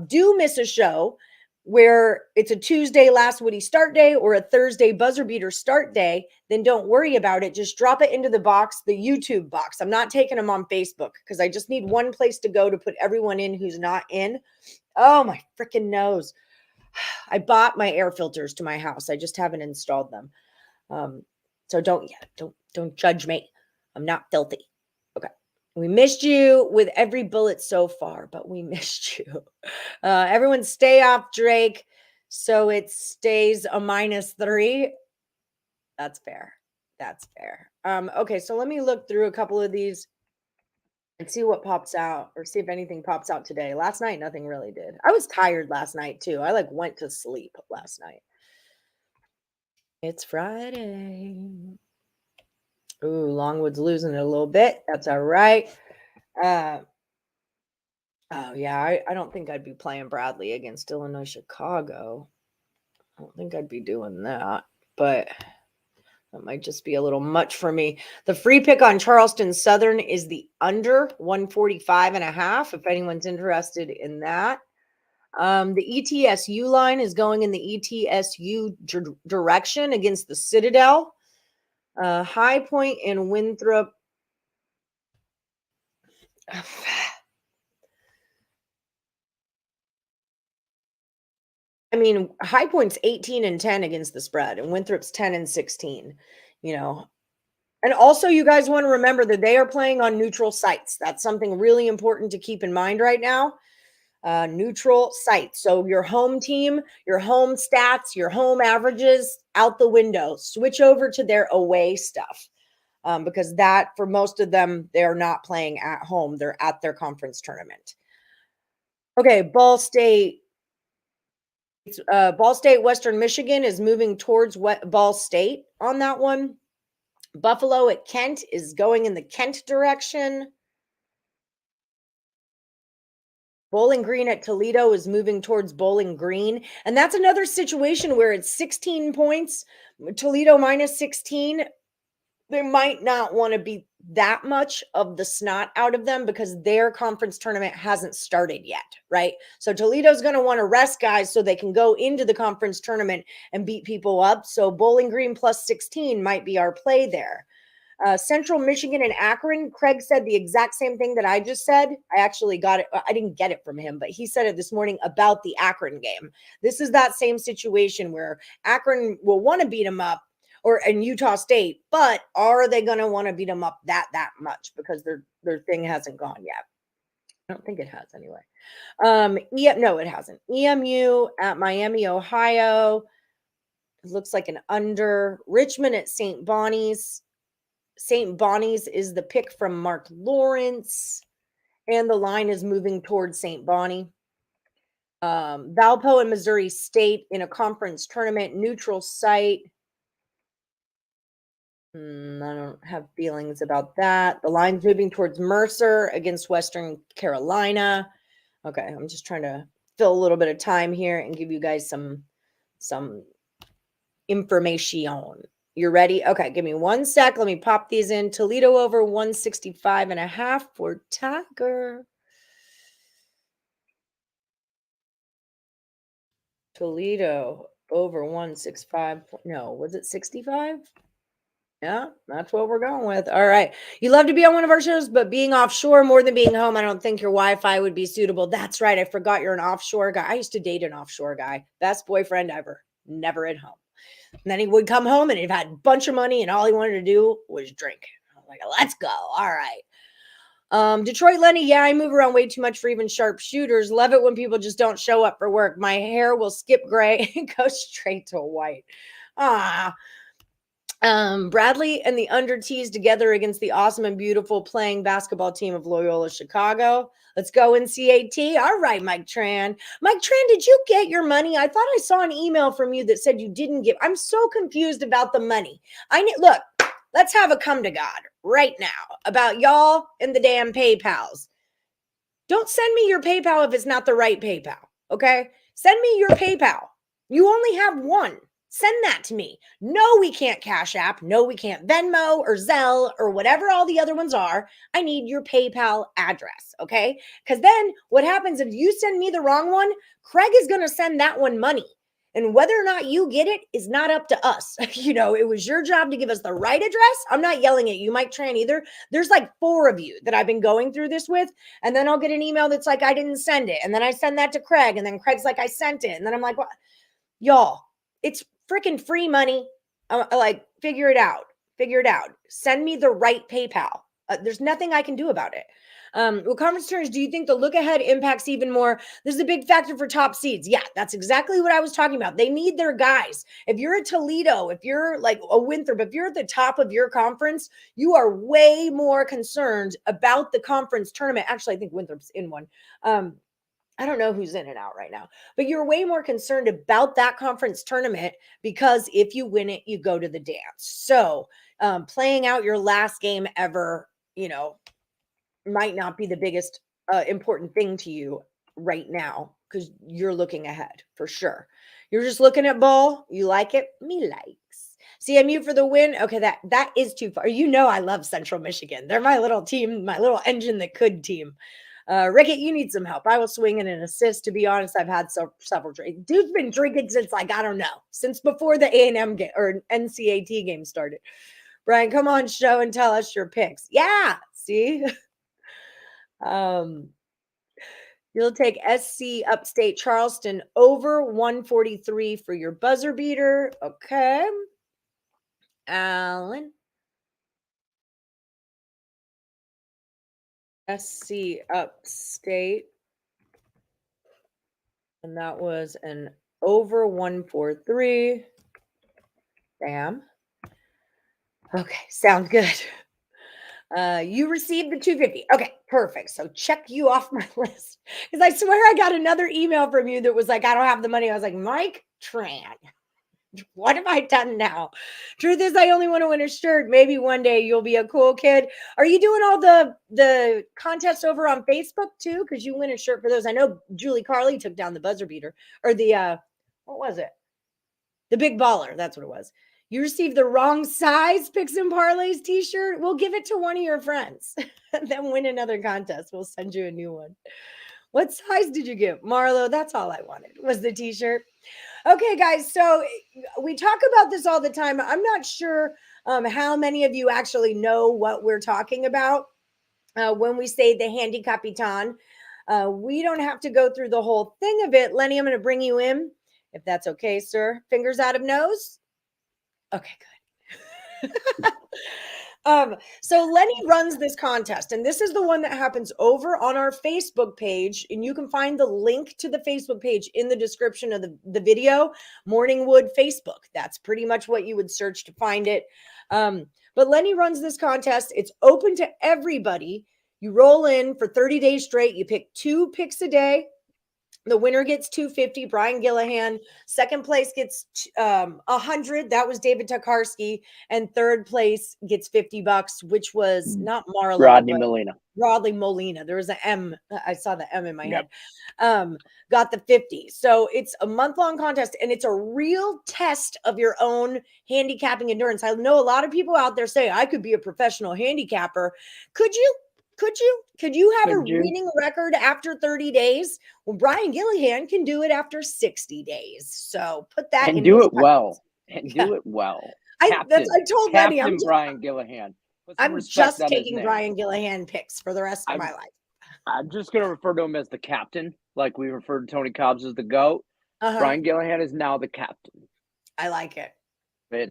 do miss a show where it's a Tuesday last Woody start day or a Thursday buzzer beater start day, then don't worry about it. Just drop it into the box, the YouTube box. I'm not taking them on Facebook because I just need one place to go to put everyone in who's not in. Oh, my freaking nose. I bought my air filters to my house. I just haven't installed them. So don't judge me. I'm not filthy. Okay. We missed you with every bullet so far, but we missed you. Everyone stay off Drake so it stays a -3. That's fair. Okay, so let me look through a couple of these and see what pops out, or see if anything pops out today. Last night, nothing really did. I was tired last night too. I like went to sleep last night. It's Friday. Ooh, Longwood's losing it a little bit. That's all right. Oh yeah, I don't think I'd be playing Bradley against Illinois Chicago. I don't think I'd be doing that, but that might just be a little much for me. The free pick on Charleston Southern is the under 145.5, if anyone's interested in that. The ETSU line is going in the ETSU direction against the Citadel. High Point and Winthrop. I mean, High Point's 18-10 against the spread, and Winthrop's 10-16, you know. And also, you guys want to remember that they are playing on neutral sites. That's something really important to keep in mind right now. Neutral sites. So your home team, your home stats, your home averages out the window. Switch over to their away stuff. Because that, for most of them, they're not playing at home. They're at their conference tournament. Okay, Ball State, Western Michigan is moving towards Ball State on that one. Buffalo at Kent is going in the Kent direction. Bowling Green at Toledo is moving towards Bowling Green. And that's another situation where it's 16 points. Toledo minus 16. They might not want to be that much of the snot out of them because their conference tournament hasn't started yet, right? So Toledo's going to want to rest guys so they can go into the conference tournament and beat people up. So Bowling Green plus 16 might be our play there. Central Michigan and Akron, Craig said the exact same thing that I just said. I actually got it. I didn't get it from him, but he said it this morning about the Akron game. This is that same situation where Akron will want to beat them up, or in Utah State, but are they going to want to beat them up that much because their thing hasn't gone yet? I don't think it has anyway. No, it hasn't. EMU at Miami, Ohio. It looks like an under. Richmond at St. Bonnie's. St. Bonnie's is the pick from Mark Lawrence, and the line is moving towards St. Bonnie. Valpo and Missouri State in a conference tournament, neutral site. I don't have feelings about that. The line's moving towards Mercer against Western Carolina. Okay, I'm just trying to fill a little bit of time here and give you guys some information. You're ready? Okay, give me 1 sec. Let me pop these in. Toledo over 165.5 for Tiger. Toledo over 165. No, was it 65? Yeah, that's what we're going with. All right. You love to be on one of our shows, but being offshore more than being home, I don't think your Wi-Fi would be suitable. That's right. I forgot you're an offshore guy. I used to date an offshore guy. Best boyfriend ever. Never at home. And then he would come home and he had a bunch of money and all he wanted to do was drink. I'm like, let's go. All right. Detroit Lenny, yeah, I move around way too much for even sharp shooters. Love it when people just don't show up for work. My hair will skip gray and go straight to white. Bradley and the under tees together against the awesome and beautiful playing basketball team of Loyola Chicago. Let's go NCAAB. All right, Mike Tran. Mike Tran, did you get your money? I thought I saw an email from you that said you didn't get. I'm so confused about the money. Look, let's have a come to God right now about y'all and the damn PayPals. Don't send me your PayPal if it's not the right PayPal, okay? Send me your PayPal. You only have one. Send that to me. No, we can't Cash App. No, we can't Venmo or Zelle or whatever all the other ones are. I need your PayPal address, okay? Because then what happens if you send me the wrong one, Craig is going to send that one money. And whether or not you get it is not up to us. It was your job to give us the right address. I'm not yelling at you, Mike Tran, either. There's like 4 of you that I've been going through this with. And then I'll get an email that's like, I didn't send it. And then I send that to Craig. And then Craig's like, I sent it. And then I'm like, what? Y'all, it's freaking free money. Figure it out. Send me the right PayPal. There's nothing I can do about it. What conference tournaments do you think the look ahead impacts even more? This is a big factor for top seeds. Yeah, that's exactly what I was talking about. They need their guys. If you're a Toledo, if you're like a Winthrop, if you're at the top of your conference, you are way more concerned about the conference tournament. Actually, I think Winthrop's in one. I don't know who's in and out right now, but you're way more concerned about that conference tournament because if you win it, you go to the dance. So playing out your last game ever, might not be the biggest important thing to you right now because you're looking ahead for sure. You're just looking at bowl. You like it? Me likes. CMU for the win. Okay, that is too far. I love Central Michigan. They're my little team, my little engine that could team. Rickett, you need some help. I will swing in an assist. To be honest, I've had several drinks. Dude's been drinking since I don't know, since before the A&M game or NCAAB game started. Brian, come on, show and tell us your picks. Yeah, see. You'll take SC Upstate Charleston over 143 for your buzzer beater. Okay. Alan. SC Upstate. And that was an over 143. Bam. Okay, sounds good. You received the 250. Okay, perfect. So check you off my list. Because I swear I got another email from you that was like, I don't have the money. I was like, Mike Tran, what have I done now? Truth is, I only want to win a shirt. Maybe one day you'll be a cool kid. Are you doing all the contests over on Facebook too? Because you win a shirt for those. I know Julie Carly took down the buzzer beater. Or the, what was it? The Big Baller. That's what it was. You received the wrong size Picks and Parlays t-shirt. We'll give it to one of your friends. Then win another contest. We'll send you a new one. What size did you get? Marlo, that's all I wanted was the t-shirt. Okay, guys. So we talk about this all the time. I'm not sure how many of you actually know what we're talking about when we say the Handy Capitan. We don't have to go through the whole thing of it. Lenny, I'm going to bring you in, if that's okay, sir. Fingers out of nose. Okay, good. So Lenny runs this contest, and this is the one that happens over on our Facebook page, and you can find the link to the Facebook page in the description of the video, Morningwood Facebook. That's pretty much what you would search to find it. But Lenny runs this contest. It's open to everybody. You roll in for 30 days straight. You pick 2 picks a day. The winner gets $250. Brian Gillihan. Second place gets $100. That was David Tokarski. And third place gets $50, which was not Marlo. Rodney Molina. Rodney Molina. There was an M. I saw the M in my head. Got the 50. So it's a month-long contest, and it's a real test of your own handicapping endurance. I know a lot of people out there say, I could be a professional handicapper. Could you have a winning record after 30 days? Well, Brian Gillihan can do it after 60 days. So put that in. Do it well. And do it well. I told Lenny, Brian Gillihan. I'm just taking Brian Gillihan picks for the rest of my life. I'm just going to refer to him as the captain, like we referred to Tony Cobbs as the GOAT. Brian Gillihan is now the captain. I like it.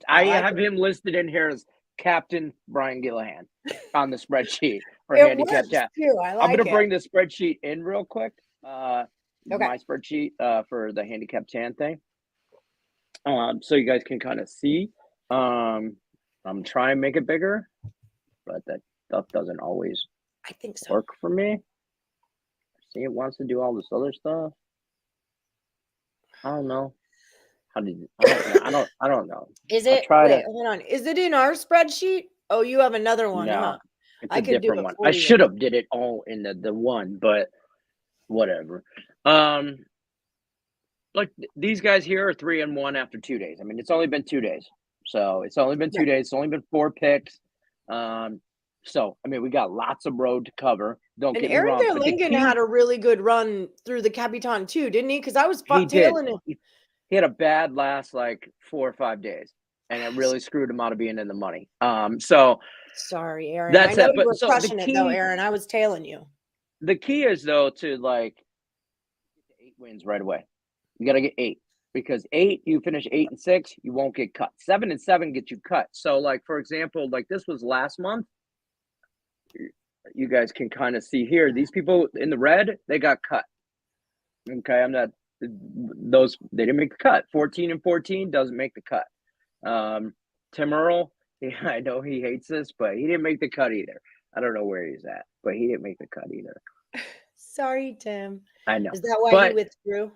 I have him listed in here as Captain Brian Gillihan on the spreadsheet for it Handicap Chat. I'm going to bring the spreadsheet in real quick. My spreadsheet for the Handicap Chan thing. So you guys can kind of see. I'm trying to make it bigger, but that stuff doesn't always work for me. See, it wants to do all this other stuff. I don't know. I don't know. Is it? Hold on. Is it in our spreadsheet? Oh, you have another one. No, it's a different one. I should have did it all in the one, but whatever. Like these guys here are 3-1 after 2 days. I mean, it's only been 2 days, so it's only been 2 days. It's only been 4 picks. So I mean, we got lots of road to cover. Don't get me wrong. Aaron Lincoln had a really good run through the Capitan too, didn't he? Because I was tailing him. He had a bad last 4 or 5 days, and it really screwed him out of being in the money. So sorry, Aaron. I know you were crushing it though, Aaron. I was tailing you. The key is though to get 8 wins right away. You got to get 8 because 8, you finish 8 and 6, you won't get cut. 7 and 7 get you cut. So for example, this was last month. you guys can kind of see here, these people in the red, they got cut. Okay, they didn't make the cut. 14 and 14 doesn't make the cut. Tim Earl, I know he hates this, but he didn't make the cut either. I don't know where he's at, but he didn't make the cut either. Sorry, Tim. I know. Is that why he withdrew?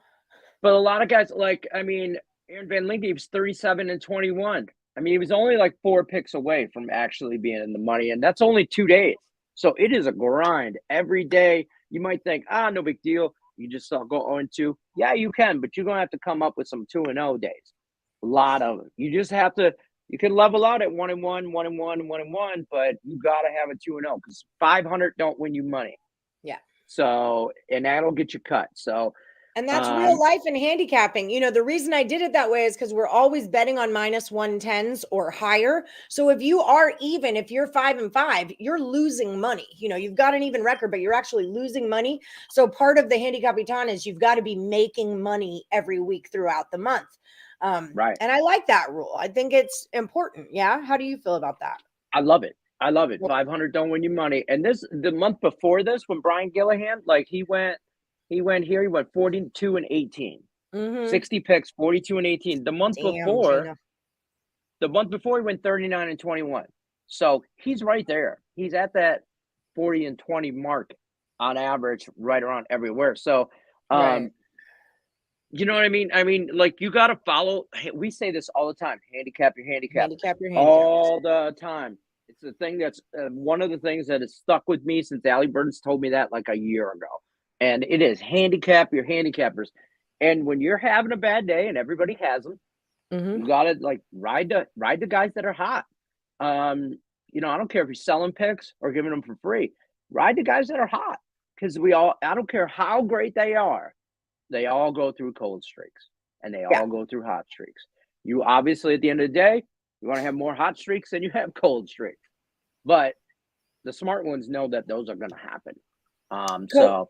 But a lot of guys, Aaron Van Linke was 37 and 21. He was only like 4 picks away from actually being in the money, and that's only 2 days. So it is a grind every day. You might think, no big deal. You just go 0-2. Yeah, you can, but you're going to have to come up with some 2-0 days. A lot of them. You just have to, you can level out at 1-1, 1-1, 1-1, but you got to have a 2-0 because 500 don't win you money. Yeah. So, and that'll get you cut. So, and that's real life in handicapping. The reason I did it that way is because we're always betting on -110s or higher. So if you are even, if you're 5-5, you're losing money. You've got an even record, but you're actually losing money. So part of the Handicapitan is you've got to be making money every week throughout the month. Right. And I like that rule. I think it's important. Yeah. How do you feel about that? I love it. 500 don't win you money. And the month before this, when Brian Gillihan, he went 42 and 18, 60 picks, 42 and 18. The month before he went 39 and 21. So he's right there. He's at that 40 and 20 mark on average, right around everywhere. So, right. You know what I mean? You got to follow. We say this all the time. Handicap your handicap. Handicap your handicap. All the time. It's the thing that's one of the things that has stuck with me since Allie Burns told me that like a year ago. And it is handicap your handicappers. And when you're having a bad day, and everybody has them, you got to ride the guys that are hot. I don't care if you're selling picks or giving them for free. Ride the guys that are hot because I don't care how great they are. They all go through cold streaks and they all go through hot streaks. You obviously, at the end of the day, you want to have more hot streaks than you have cold streaks. But the smart ones know that those are going to happen. So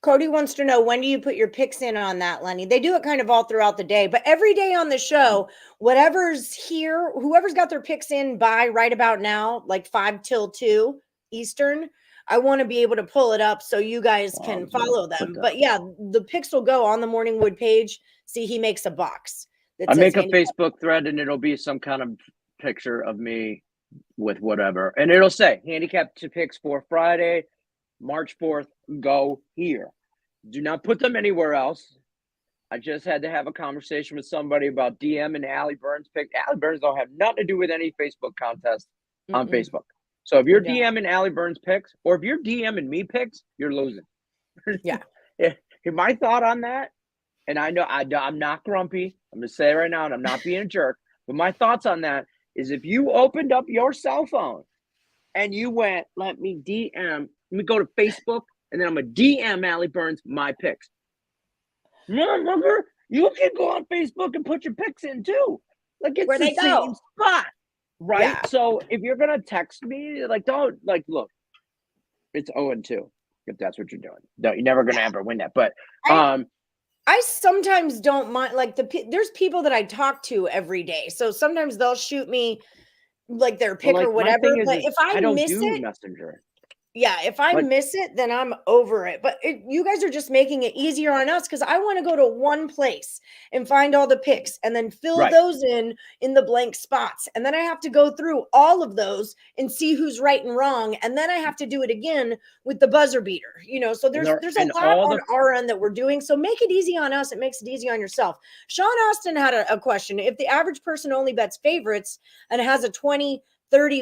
Cody wants to know, when do you put your picks in on that, Lenny? They do it kind of all throughout the day, but every day on the show, whatever's here, whoever's got their picks in by right about now, like 5 till 2 Eastern, I want to be able to pull it up so you guys can follow them. But yeah, the picks will go on the Morning Wood page. See, he makes a box. I make a Facebook thread and it'll be some kind of picture of me with whatever. And it'll say handicap to picks for Friday, March 4th, go here. Do not put them anywhere else. I just had to have a conversation with somebody about DM and Allie Burns pick. Allie Burns don't have nothing to do with any Facebook contest on Facebook. So if you're DMing Allie Burns picks, or if you're DMing me picks, you're losing. Yeah. My thought on that, and I know I'm not grumpy. I'm going to say it right now, and I'm not being a jerk. But my thoughts on that is if you opened up your cell phone and you went, let me go to Facebook, and then I'm going to DM Allie Burns my picks. Remember, you can go on Facebook and put your picks in too. It's where they the same go. spot. Right. Yeah. So if you're going to text me, don't look, it's 0-2. If that's what you're doing. No, you're never going to ever win that. But, I sometimes don't mind, there's people that I talk to every day. So sometimes they'll shoot me their pick or whatever. But if I don't miss do it, Messenger. Yeah, if I miss it, then I'm over it. But you guys are just making it easier on us because I want to go to one place and find all the picks and then fill those in the blank spots. And then I have to go through all of those and see who's right and wrong. And then I have to do it again with the buzzer beater. So there's a lot on our end that we're doing. So make it easy on us. It makes it easy on yourself. Sean Austin had a question. If the average person only bets favorites and has a 20-30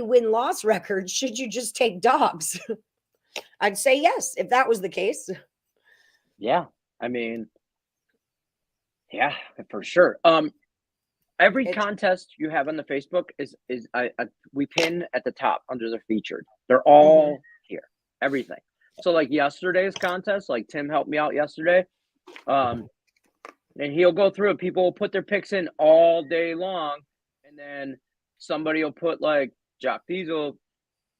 win-loss record, should you just take dogs? I'd say yes, if that was the case. Yeah. Yeah, for sure. Every contest you have on the Facebook is we pin at the top under the featured. They're all here, everything. So yesterday's contest, Tim helped me out yesterday. And he'll go through it. People will put their picks in all day long. And then somebody will put Jock Diesel,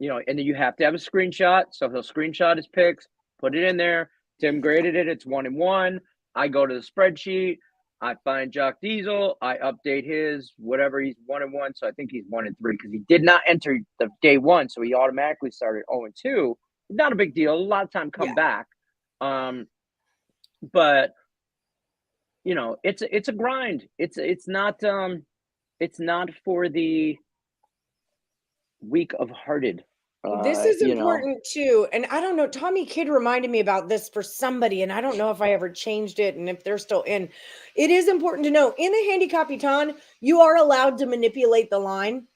and then you have to have a screenshot. So he'll screenshot his picks, put it in there. Tim graded it. It's 1-1. I go to the spreadsheet. I find Jock Diesel. I update his whatever. He's 1-1, so I think he's 1-3 because he did not enter the day one, so he automatically started 0-2. Not a big deal. A lot of time come back, but you know, it's a grind. It's not for the weak of hearted. This is important too. And I don't know, Tommy Kidd reminded me about this for somebody, and I don't know if I ever changed it and if they're still in. It is important to know in the Handy Capitan, you are allowed to manipulate the line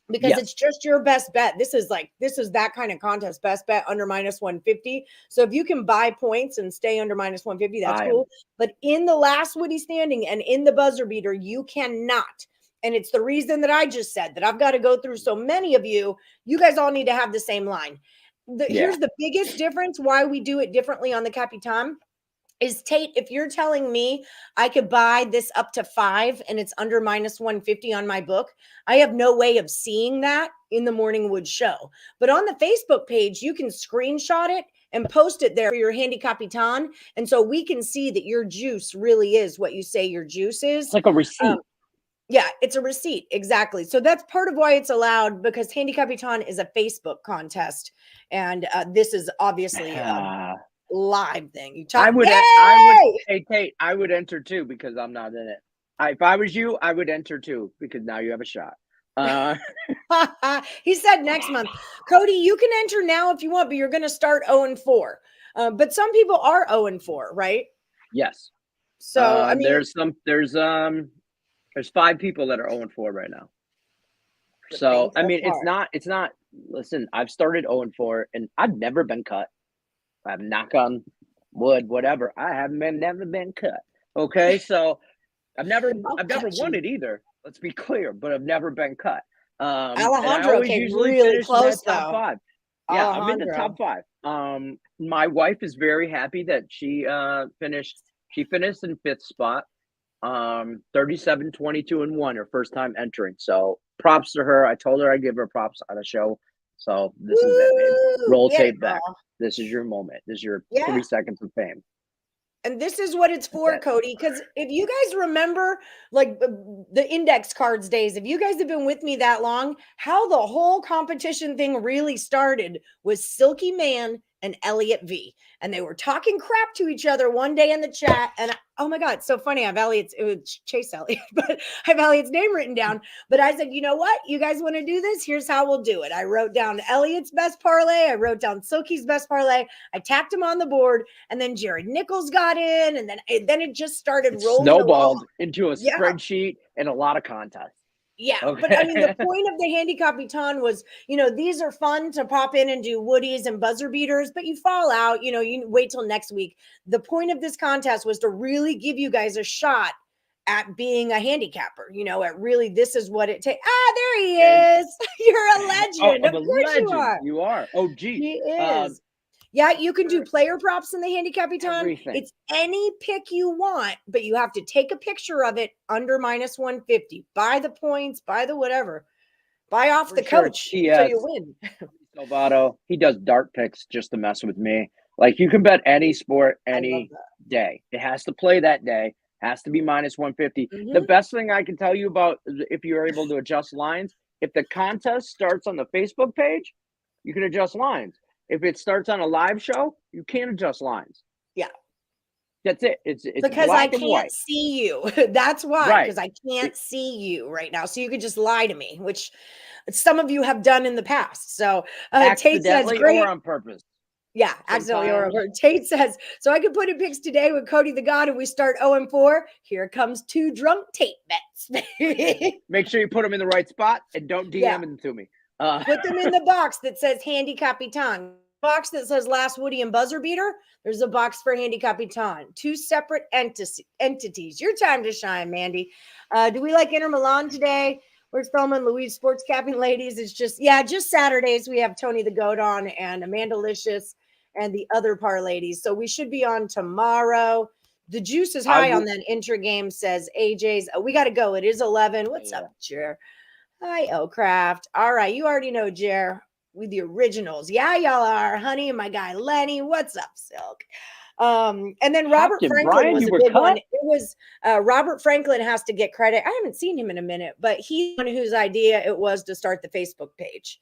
because it's just your best bet. This is that kind of contest, best bet under -150. So if you can buy points and stay under -150, that's cool. But in the last Woody standing and in the buzzer beater, you cannot. And it's the reason that I just said that I've got to go through so many of you. You guys all need to have the same line. Here's the biggest difference why we do it differently on the Capitan is, Tate, if you're telling me I could buy this up to 5 and it's under -150 on my book, I have no way of seeing that in the Morning Wood show. But on the Facebook page, you can screenshot it and post it there for your Handy Capitan. And so we can see that your juice really is what you say your juice is. It's like a receipt. Yeah, it's a receipt. Exactly. So that's part of why it's allowed, because Handy Capitan is a Facebook contest. And this is obviously a live thing. You talk. Hey, Tate, I would enter too because I'm not in it. If I was you, I would enter too because now you have a shot. He said next month. Cody, you can enter now if you want, but you're going to start 0-4. But some people are 0-4, right? Yes. So I mean, there's 5 people that are 0-4 right now. So I mean, it's not. Listen, I've started 0-4, and I've never been cut. I've knock on wood, whatever. I haven't never been cut. Okay, so I've never won it either. Let's be clear, but I've never been cut. Alejandro came really close though. Top 5. Yeah, I'm in the top 5. My wife is very happy that she finished. She finished in 5th spot. 37, 22, and 1 her first time entering. So props to her. I told her I'd give her props on a show. So this is it, babe. Roll tape back. This is your moment. This is your 3 seconds of fame. And this is what it's for, Cody, because if you guys remember, like the index cards days, if you guys have been with me that long, how the whole competition thing really started was Silky Man and Elliot V. And they were talking crap to each other one day in the chat. And oh my God, it's so funny. I have Elliot's, it was Chase Elliott, but I have Elliot's name written down. But I said, you know what? You guys want to do this? Here's how we'll do it. I wrote down Elliot's best parlay. I wrote down Silky's best parlay. I tacked him on the board. And then Jared Nichols got in. And then it just started rolling. Snowballed into a spreadsheet and a lot of contests. Yeah, okay. But I mean, the point of the Handy Capitan was, you know, these are fun to pop in and do woodies and buzzer beaters, but you fall out, you know, you wait till next week. The point of this contest was to really give you guys a shot at being a handicapper, you know, at really, this is what it takes. Ah, there he is. You're a legend. Of course you are. You are. Oh, gee. He is. Yeah, you can do player props in the Handy Capitan. It's any pick you want, but you have to take a picture of it under -150. Buy the points, buy the whatever. Buy off the coach so you win. Novato, he does dart picks just to mess with me. Like, you can bet any sport any day. It has to play that day. Has to be -150. Mm-hmm. The best thing I can tell you about if you're able to adjust lines, if the contest starts on the Facebook page, you can adjust lines. If it starts on a live show, you can't adjust lines. Yeah. That's it. It's because I can't see you. That's why, because I can't see you right now. So you could just lie to me, which some of you have done in the past. So Tate says, great. Or on purpose. Yeah, accidentally or on purpose. Tate says, so I could put in picks today with Cody the God and we start 0-4. Here comes 2 drunk Tate bets. Make sure you put them in the right spot and don't DM them to me. Put them in the box that says Handy Capitan. Box that says Last Woody and Buzzer Beater. There's a box for Handy Capitan. 2 separate entities. Your time to shine, Mandy. Do we like Inter Milan today? Where's Thelma Louise Sports Capping Ladies? It's just Saturdays. We have Tony the Goat on and Amanda Licious and the other ladies. So we should be on tomorrow. The juice is high on that Inter game, says AJ's. We got to go. It is 11. What's up, Jer? Hi, O'Craft. All right. You already know, Jer, with the originals. Yeah, y'all are. Honey and my guy, Lenny. What's up, Silk? And then Robert Captain Franklin Brian, was you a were big one. cut? It was Robert Franklin has to get credit. I haven't seen him in a minute, but he's one whose idea it was to start the Facebook page.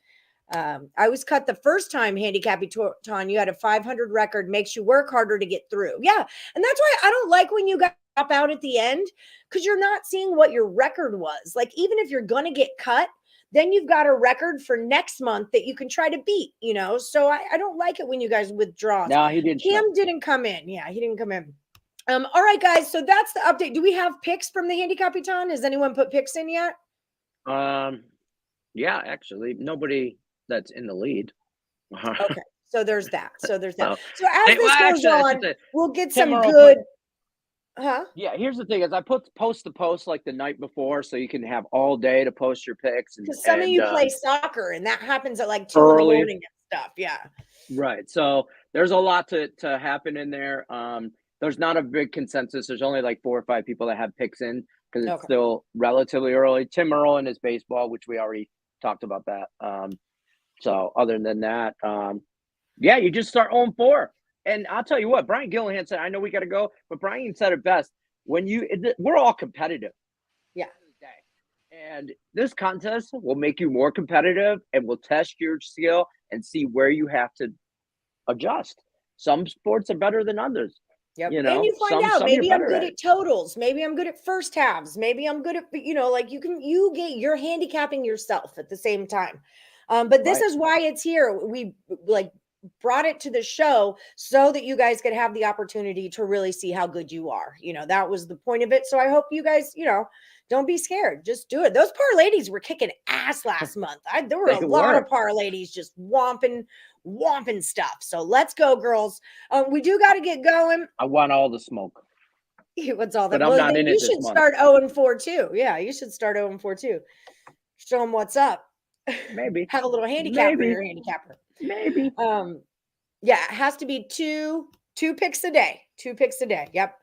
I was cut the first time Handicapper-Ton. You had a 500 record, makes you work harder to get through. Yeah. And that's why I don't like when you guys drop out at the end, because you're not seeing what your record was. Like, even if you're going to get cut, then you've got a record for next month that you can try to beat, you know? So I don't like it when you guys withdraw. No, he didn't. Cam didn't come in. Yeah, he didn't come in. All right, guys. So that's the update. Do we have picks from the Handicapper-Ton? Has anyone put picks in yet? Yeah, actually, nobody that's in the lead. Okay. So there's that. So there's that. Oh. So as this goes on, we'll get some Tim Earl good. Huh? Yeah, here's the thing: is I post the post like the night before, so you can have all day to post your picks. Because some of you play soccer, and that happens at like 2 early in the morning and stuff. Yeah. Right. So there's a lot to happen in there. There's not a big consensus. There's only like 4 or 5 people that have picks in because it's still relatively early. Tim Earl and his baseball, which we already talked about that. So other than that, yeah, you just start 0-4. And I'll tell you what, Brian Gillihan said, I know we got to go, but Brian said it best. We're all competitive. Yeah. And this contest will make you more competitive and will test your skill and see where you have to adjust. Some sports are better than others. Yep. You know, and you find out, maybe I'm good at totals. Maybe I'm good at first halves. Maybe I'm good at, like you're handicapping yourself at the same time. But this is why it's here. We brought it to the show so that you guys could have the opportunity to really see how good you are. That was the point of it. So I hope you guys, don't be scared. Just do it. Those parlays were kicking ass last month. There were a lot of parlays just womping stuff. So let's go, girls. We do got to get going. I want all the smoke. What's all that? But I'm not in it this month. You should start 0-4 too. Yeah, you should start 0-4 too. Show them what's up. Maybe. Have a little handicap for your handicapper. Maybe. Yeah, it has to be two picks a day. 2 picks a day. Yep.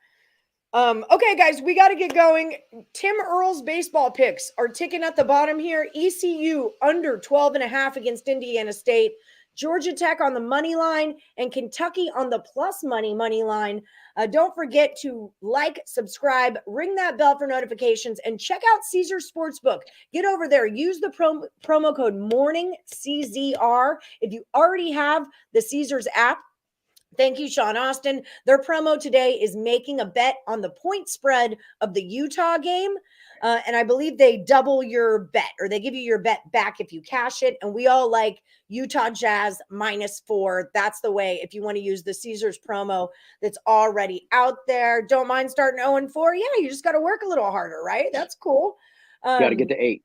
Okay, guys, we got to get going. Tim Earl's baseball picks are ticking at the bottom here. ECU under 12.5 against Indiana State. Georgia Tech on the money line and Kentucky on the plus money line. Don't forget to like, subscribe, ring that bell for notifications, and check out Caesar Sportsbook. Get over there. Use the promo code MORNINGCZR if you already have the Caesars app. Thank you, Sean Austin. Their promo today is making a bet on the point spread of the Utah game. And I believe they double your bet, or they give you your bet back if you cash it. And we all like Utah Jazz -4. That's the way if you want to use the Caesars promo that's already out there. Don't mind starting 0-4. Yeah, you just got to work a little harder, right? That's cool. Got to get to 8.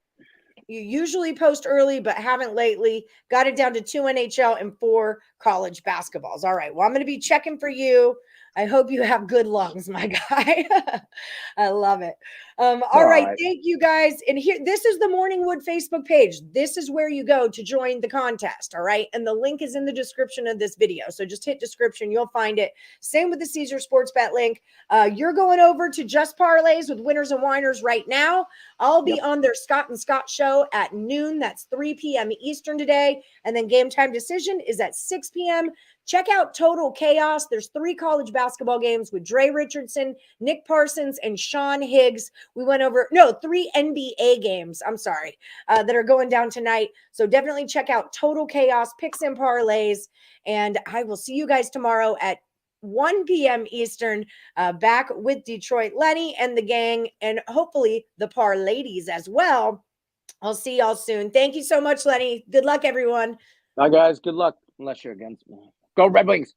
You usually post early, but haven't lately. Got it down to 2 NHL and 4 college basketballs. All right. Well, I'm going to be checking for you. I hope you have good lungs, my guy. I love it. All right. Thank you, guys. And here, this is the Morning Wood Facebook page. This is where you go to join the contest. All right. And the link is in the description of this video. So just hit description. You'll find it. Same with the Caesar Sports Bet link. You're going over to Just Parlays with Winners and Whiners right now. I'll be on their Scott and Scott show at noon. That's 3 p.m. Eastern today. And then Game Time Decision is at 6 p.m. Check out Total Chaos. There's 3 college basketball games with Dre Richardson, Nick Parsons, and Sean Higgs. We went over, 3 NBA games, that are going down tonight. So definitely check out Total Chaos, Picks and Parlays. And I will see you guys tomorrow at 1 p.m. Eastern, back with Detroit Lenny and the gang, and hopefully the Parlays as well. I'll see y'all soon. Thank you so much, Lenny. Good luck, everyone. Bye, guys. Good luck, unless you're against me. Go Red Wings.